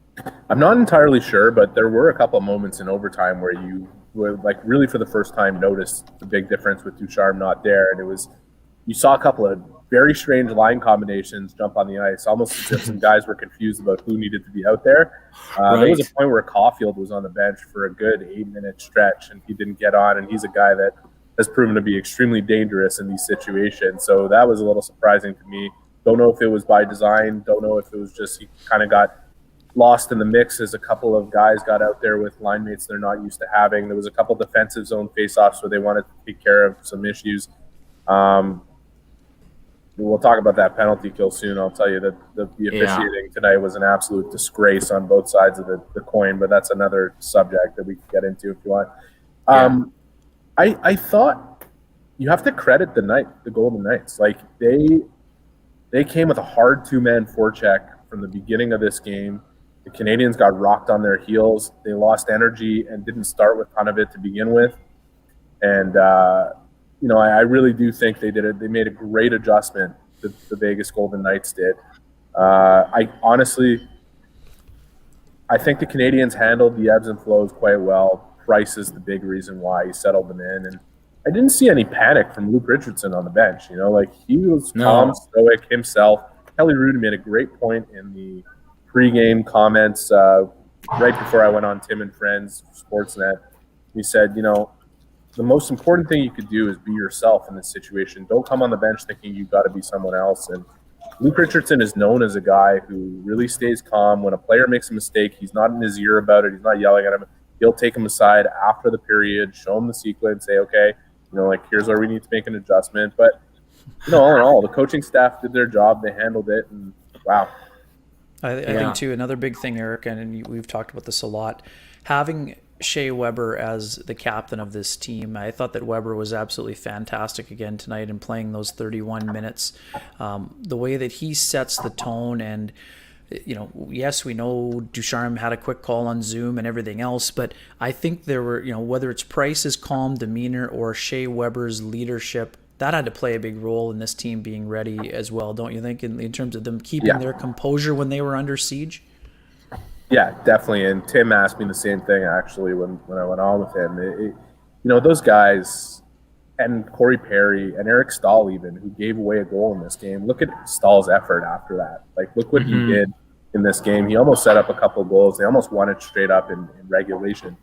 I'm not entirely sure, but there were a couple of moments in overtime where you would really for the first time notice the big difference with Ducharme not there. And it was, you saw a couple of very strange line combinations jump on the ice, almost as if some guys were confused about who needed to be out there. Right. There was a point where Caulfield was on the bench for a good 8-minute stretch and he didn't get on. And he's a guy that has proven to be extremely dangerous in these situations. So that was a little surprising to me. Don't know if it was by design. Don't know if it was just he kind of got lost in the mix as a couple of guys got out there with line mates they're not used to having. There was a couple defensive zone faceoffs where they wanted to take care of some issues. We'll talk about that penalty kill soon. I'll tell you that the officiating tonight was an absolute disgrace on both sides of the coin, but that's another subject that we can get into if you want. I thought you have to credit the Golden Knights. Like they came with a hard two-man forecheck from the beginning of this game. The Canadiens got rocked on their heels. They lost energy and didn't start with a ton of it to begin with. And, I really do think they did it. They made a great adjustment, the Vegas Golden Knights did. I think the Canadiens handled the ebbs and flows quite well. Price is the big reason why he settled them in. And I didn't see any panic from Luke Richardson on the bench. He was calm, stoic himself. Kelly Rudy made a great point in the pre-game comments right before I went on Tim and Friends Sportsnet. He said, the most important thing you could do is be yourself in this situation. Don't come on the bench thinking you've got to be someone else. And Luke Richardson is known as a guy who really stays calm. When a player makes a mistake, he's not in his ear about it. He's not yelling at him. He'll take him aside after the period, show him the sequence, say, okay, here's where we need to make an adjustment. But, all in all, the coaching staff did their job. They handled it. And, wow. I think, too, another big thing, Eric, and we've talked about this a lot, having Shea Weber as the captain of this team. I thought that Weber was absolutely fantastic again tonight in playing those 31 minutes. The way that he sets the tone and, yes, we know Ducharme had a quick call on Zoom and everything else, but I think there were, whether it's Price's calm demeanor or Shea Weber's leadership, that had to play a big role in this team being ready as well, don't you think, in terms of them keeping their composure when they were under siege? Yeah, definitely. And Tim asked me the same thing, actually, when I went on with him. Those guys, and Corey Perry and Eric Stahl even, who gave away a goal in this game, look at Stahl's effort after that. Look what he did in this game. He almost set up a couple of goals. They almost won it straight up in regulation.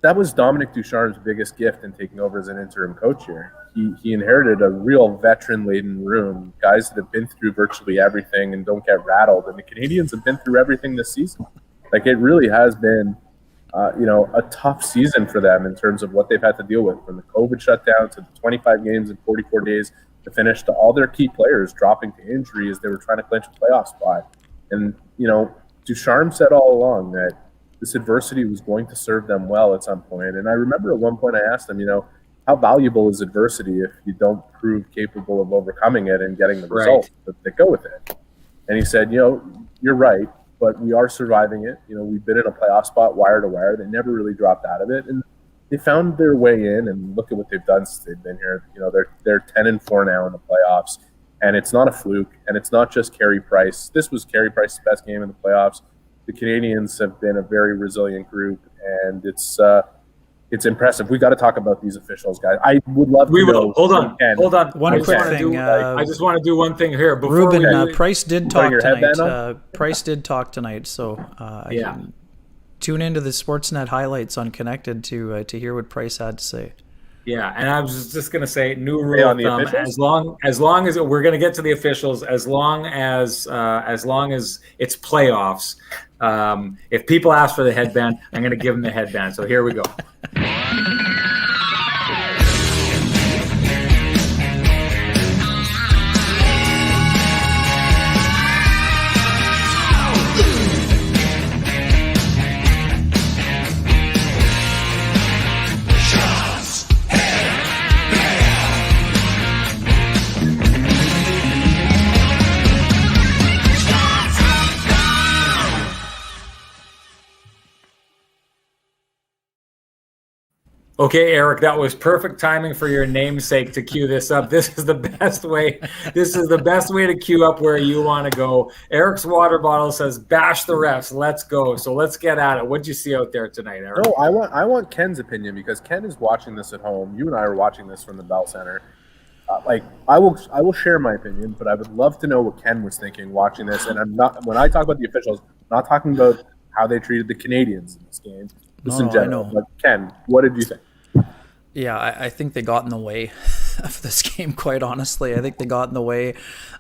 That was Dominic Ducharme's biggest gift in taking over as an interim coach here. He inherited a real veteran-laden room, guys that have been through virtually everything and don't get rattled. And the Canadiens have been through everything this season. It really has been, a tough season for them in terms of what they've had to deal with, from the COVID shutdown to the 25 games in 44 days to finish, to all their key players dropping to injury as they were trying to clinch a playoff spot. And, Ducharme said all along that this adversity was going to serve them well at some point. And I remember at one point I asked him, how valuable is adversity if you don't prove capable of overcoming it and getting the results that go with it? And he said, you're right, but we are surviving it. We've been in a playoff spot wire to wire. They never really dropped out of it. And they found their way in, and look at what they've done since they've been here. They're 10-4 now in the playoffs. And it's not a fluke, and it's not just Carey Price. This was Carey Price's best game in the playoffs. The Canadiens have been a very resilient group. and it's impressive. We got to talk about these officials, guys. I would love We to will. know. Hold on. One quick thing. I just want to do one thing here. Before Ruben, Price did talk tonight. on? Price did talk tonight, so yeah. Tune into the Sportsnet highlights on Connected to hear what Price had to say. Yeah, and I was just going to say, new rule of thumb: as long as we're going to get to the officials, as long as it's playoffs, if people ask for the headband, I'm going to give them the headband. So here we go. Okay, Eric, that was perfect timing for your namesake to cue this up. This is the best way. This is the best way to cue up where you want to go. Eric's water bottle says, "Bash the refs. Let's go." So let's get at it. What'd you see out there tonight, Eric? No, I want Ken's opinion because Ken is watching this at home. You and I are watching this from the Bell Center. I will share my opinion, but I would love to know what Ken was thinking watching this. And I'm not, when I talk about the officials, I'm not talking about how they treated the Canadiens in this game. Just in general. But Ken, what did you think? Yeah, I think they got in the way of this game, quite honestly. I think they got in the way,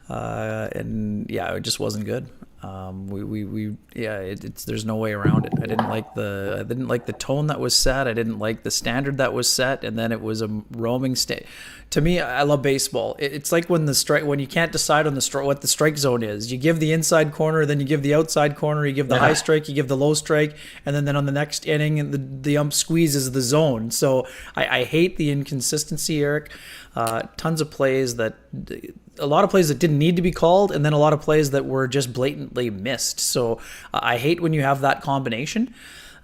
and yeah, it just wasn't good. There's no way around it. I didn't like the tone that was set. I didn't like the standard that was set, and then it was a roaming state. To me, I love baseball. It's like when you can't decide on what the strike zone is. You give the inside corner, then you give the outside corner. You give the high strike, you give the low strike, and then on the next inning, the ump squeezes the zone. So I hate the inconsistency, Eric. Tons of plays a lot of plays that didn't need to be called, and then a lot of plays that were just blatantly missed. So I hate when you have that combination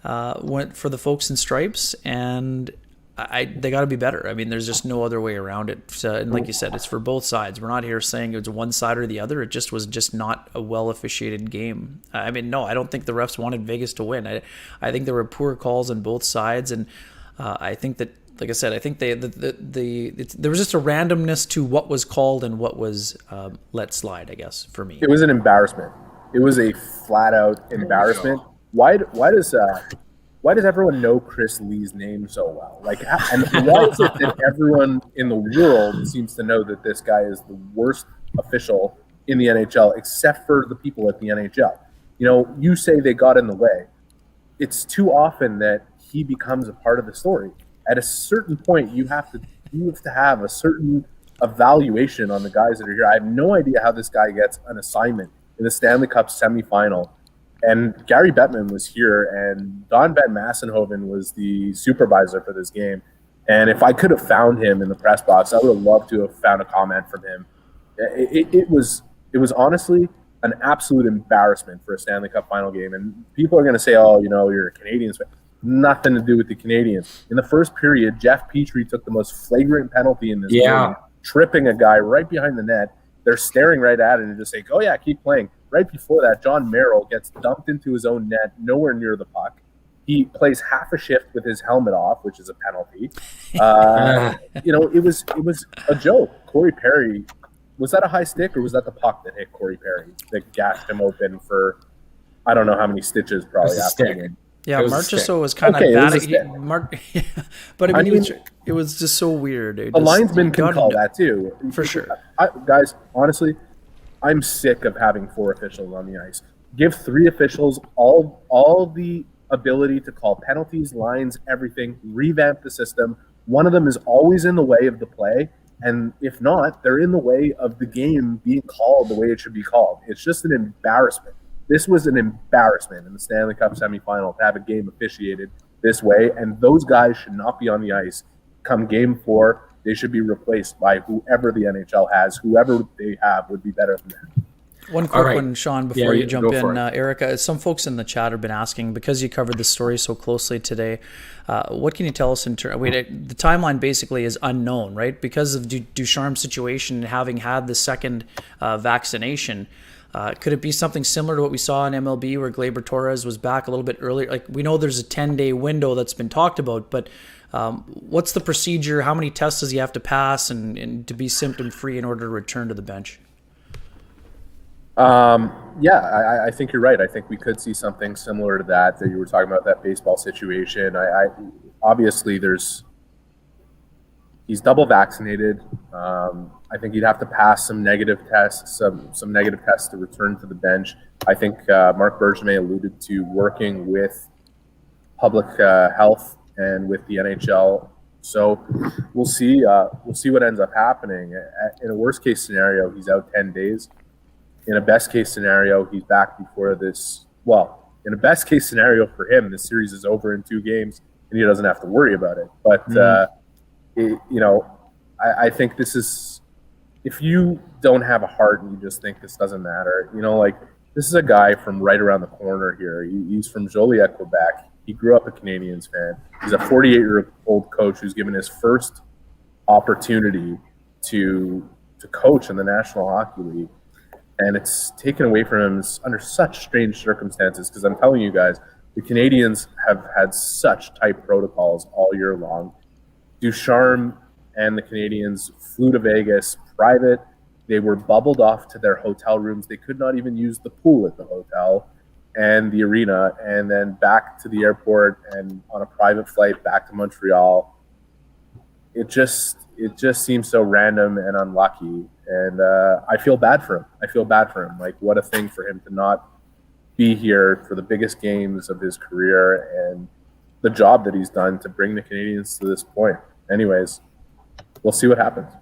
for the folks in stripes, and they got to be better. I mean, there's just no other way around it. So, and like you said, it's for both sides. We're not here saying it's one side or the other. It just was not a well officiated game. I mean, no, I don't think the refs wanted Vegas to win. I think there were poor calls on both sides, and I think that, like I said, I think there was just a randomness to what was called and what was let slide, I guess, for me. It was an embarrassment. It was a flat-out embarrassment. Why does everyone know Chris Lee's name so well? And why is it that everyone in the world seems to know that this guy is the worst official in the NHL, except for the people at the NHL? You know, you say they got in the way. It's too often that he becomes a part of the story. At a certain point, you have to have a certain evaluation on the guys that are here. I have no idea how this guy gets an assignment in the Stanley Cup semifinal. And Gary Bettman was here, and Don Van Massenhoven was the supervisor for this game. And if I could have found him in the press box, I would have loved to have found a comment from him. It was honestly an absolute embarrassment for a Stanley Cup final game. And people are going to say, "Oh, you know, you're a Canadiens fan." Nothing to do with the Canadiens. In the first period, Jeff Petrie took the most flagrant penalty in this game, tripping a guy right behind the net. They're staring right at it and just saying, "Oh yeah, keep playing." Right before that, John Merrill gets dumped into his own net, nowhere near the puck. He plays half a shift with his helmet off, which is a penalty. You know, it was a joke. Corey Perry, was that a high stick or was that the puck that hit Corey Perry that gashed him open for I don't know how many stitches probably after the game? Yeah, Marchessault was kind of bad. But I mean, it was just so weird. A linesman can call that too. For sure. Guys, honestly, I'm sick of having 4 officials on the ice. Give 3 officials all the ability to call penalties, lines, everything, revamp the system. One of them is always in the way of the play, and if not, they're in the way of the game being called the way it should be called. It's just an embarrassment. This was an embarrassment in the Stanley Cup semifinal to have a game officiated this way, and those guys should not be on the ice come game 4. They should be replaced by whoever the NHL has. Whoever they have would be better than that. One quick one, Sean, before you jump in. Erica, some folks in the chat have been asking, because you covered the story so closely today, what can you tell us in terms? The timeline basically is unknown, right? Because of Ducharme's situation, having had the second vaccination, Could it be something similar to what we saw in MLB where Gleyber Torres was back a little bit earlier? Like, we know there's a 10-day window that's been talked about, but what's the procedure? How many tests does he have to pass and to be symptom-free in order to return to the bench? I think you're right. I think we could see something similar to that you were talking about, that baseball situation. I obviously he's double vaccinated. I think he'd have to pass some negative tests, some negative tests to return to the bench. I think Marc Bergevin alluded to working with public health and with the NHL. So we'll see what ends up happening. In a worst case scenario, he's out 10 days. In a best case scenario, he's back before this. Well, in a best case scenario for him, the series is over in 2 games and he doesn't have to worry about it. But I think this is, if you don't have a heart and you just think this doesn't matter, this is a guy from right around the corner here. He's from Joliet, Quebec. He grew up a Canadiens fan. He's a 48-year-old coach who's given his first opportunity to coach in the National Hockey League. And it's taken away from him under such strange circumstances, because I'm telling you guys, the Canadiens have had such tight protocols all year long. Ducharme and the Canadiens flew to Vegas private. They were bubbled off to their hotel rooms. They could not even use the pool at the hotel and the arena, and then back to the airport and on a private flight back to Montreal. It just seems so random and unlucky. And I feel bad for him. Like, what a thing for him to not be here for the biggest games of his career and the job that he's done to bring the Canadiens to this point. Anyways, we'll see what happens.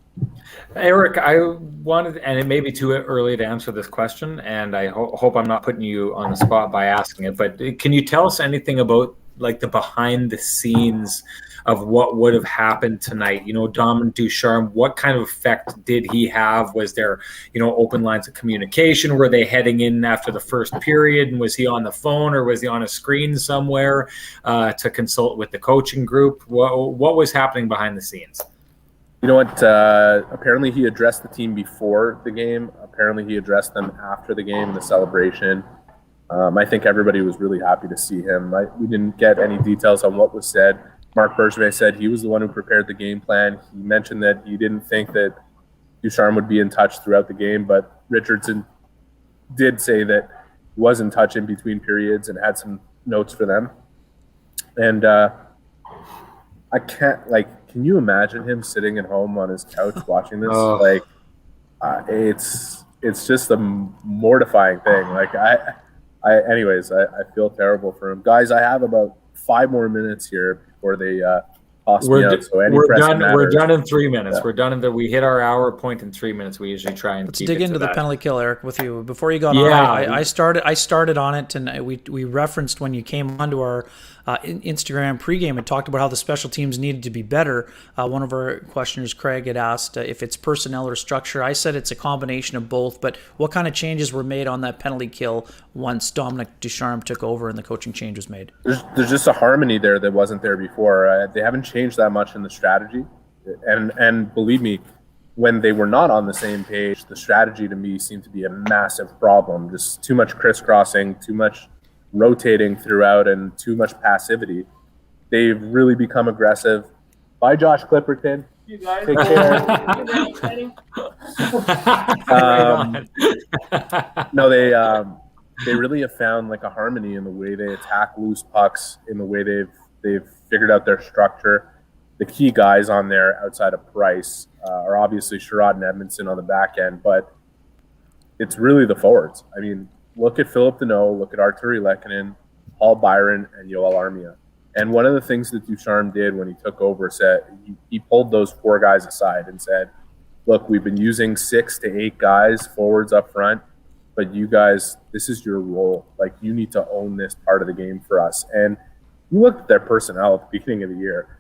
Eric, I wanted, and it may be too early to answer this question, and I hope I'm not putting you on the spot by asking it, but can you tell us anything about like the behind the scenes of what would have happened tonight? Dom and Ducharme, what kind of effect did he have? Was there, open lines of communication? Were they heading in after the first period, and was he on the phone or was he on a screen somewhere to consult with the coaching group? What was happening behind the scenes? You know what? Apparently he addressed the team before the game. Apparently he addressed them after the game in the celebration. I think everybody was really happy to see him. We didn't get any details on what was said. Marc Bergevin said he was the one who prepared the game plan. He mentioned that he didn't think that Ducharme would be in touch throughout the game, but Richardson did say that he was in touch in between periods and had some notes for them. And I can't, can you imagine him sitting at home on his couch watching this? It's just a mortifying thing. Anyways, I feel terrible for him. Guys, I have about 5 more minutes here before they toss me out. So we're done in 3 minutes. Yeah. We're done we hit our hour point in 3 minutes. We usually try and let's dig into the penalty kill, Eric, with you. Before you got on, I started on it, and we referenced when you came onto our Instagram pregame and talked about how the special teams needed to be better. One of our questioners, Craig, had asked if it's personnel or structure. I said it's a combination of both, but what kind of changes were made on that penalty kill once Dominic Ducharme took over and the coaching change was made? There's just a harmony there that wasn't there before. They haven't changed that much in the strategy, and believe me, when they were not on the same page, the strategy to me seemed to be a massive problem. Just too much crisscrossing, too much rotating throughout, and too much passivity. They've really become aggressive. Bye, Josh Clipperton. You guys take care. No, they really have found a harmony in the way they attack loose pucks, in the way they've figured out their structure. The key guys on there outside of Price are obviously Sherrod and Edmondson on the back end, but it's really the forwards. I mean, look at Philip Deneau, look at Arturi Lehkonen, Paul Byron, and Yoel Armia. And one of the things that Ducharme did when he took over, he pulled those 4 guys aside and said, look, we've been using 6 to 8 guys forwards up front, but you guys, this is your role. You need to own this part of the game for us. And you look at their personnel at the beginning of the year,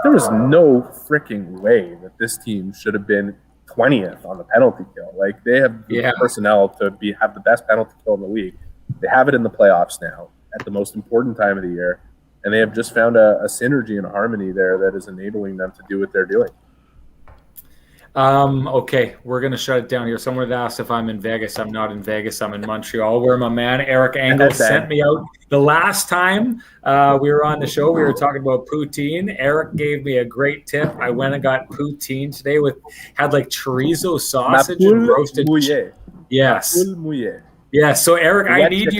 there was no freaking way that this team should have been 20th on the penalty kill. They have the personnel to have the best penalty kill in the league. They have it in the playoffs now at the most important time of the year, and they have just found a synergy and a harmony there that is enabling them to do what they're doing. Okay, we're gonna shut it down here. Someone had asked if I'm in Vegas. I'm not in Vegas. I'm in Montreal, where my man Eric Engel sent me out. The last time we were on the show, we were talking about poutine. Eric gave me a great tip. I went and got poutine today had like chorizo sausage and roasted. Yes. Yeah, so Eric, I need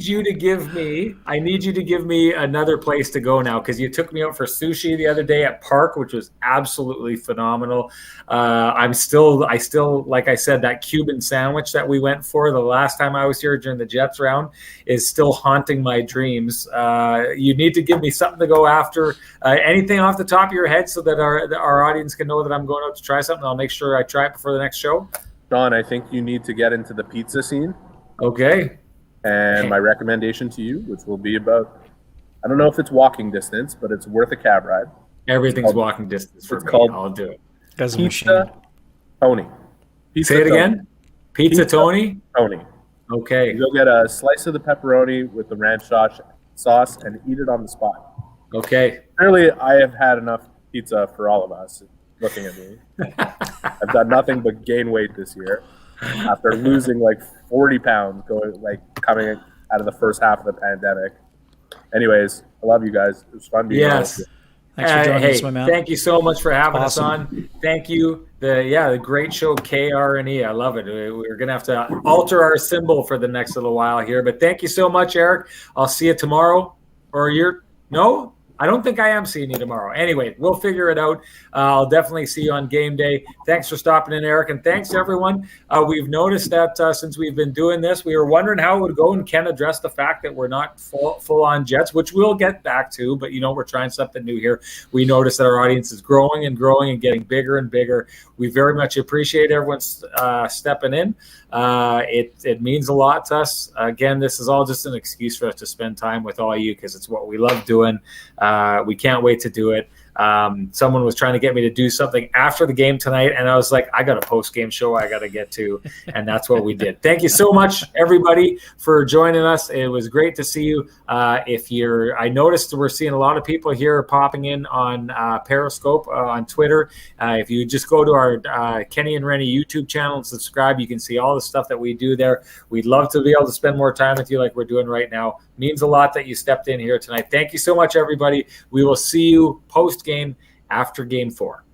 you to give me another place to go now, because you took me out for sushi the other day at Park, which was absolutely phenomenal. I still, like I said, that Cuban sandwich that we went for the last time I was here during the Jets round is still haunting my dreams. You need to give me something to go after. Anything off the top of your head so that our audience can know that I'm going out to try something? I'll make sure I try it before the next show. John, I think you need to get into the pizza scene. Okay. And my recommendation to you, which will be about, I don't know if it's walking distance, but it's worth a cab ride. Everything's walking distance for me. I'll do it. Pizza Tony. Say it again? Pizza Tony? Tony. Okay. You go get a slice of the pepperoni with the ranch sauce and eat it on the spot. Okay. Clearly, I have had enough pizza for all of us. Looking at me, I've done nothing but gain weight this year after losing like 40 pounds coming out of the first half of the pandemic. Anyways, I love you guys. It was fun being on with you. Thanks for joining us, my man. Thank you so much for having us on. Thank you. The great show KRNE. I love it. We're gonna have to alter our symbol for the next little while here, but thank you so much, Eric. I'll see you tomorrow. No? I don't think I am seeing you tomorrow. Anyway, we'll figure it out. I'll definitely see you on game day. Thanks for stopping in, Eric, and thanks everyone. We've noticed that since we've been doing this, we were wondering how it would go, and Ken addressed the fact that we're not full-on Jets, which we'll get back to, but we're trying something new here. We noticed that our audience is growing and growing and getting bigger and bigger. We very much appreciate everyone stepping in. It means a lot to us. Again, this is all just an excuse for us to spend time with all you, because it's what we love doing. We can't wait to do it. Someone was trying to get me to do something after the game tonight, and I was like, I got a post-game show I got to get to, and that's what we did. Thank you so much, everybody, for joining us. It was great to see you. I noticed we're seeing a lot of people here popping in on Periscope on Twitter. If you just go to our Kenny and Renny YouTube channel and subscribe, you can see all the stuff that we do there. We'd love to be able to spend more time with you like we're doing right now. Means a lot that you stepped in here tonight. Thank you so much, everybody. We will see you post-game after Game 4.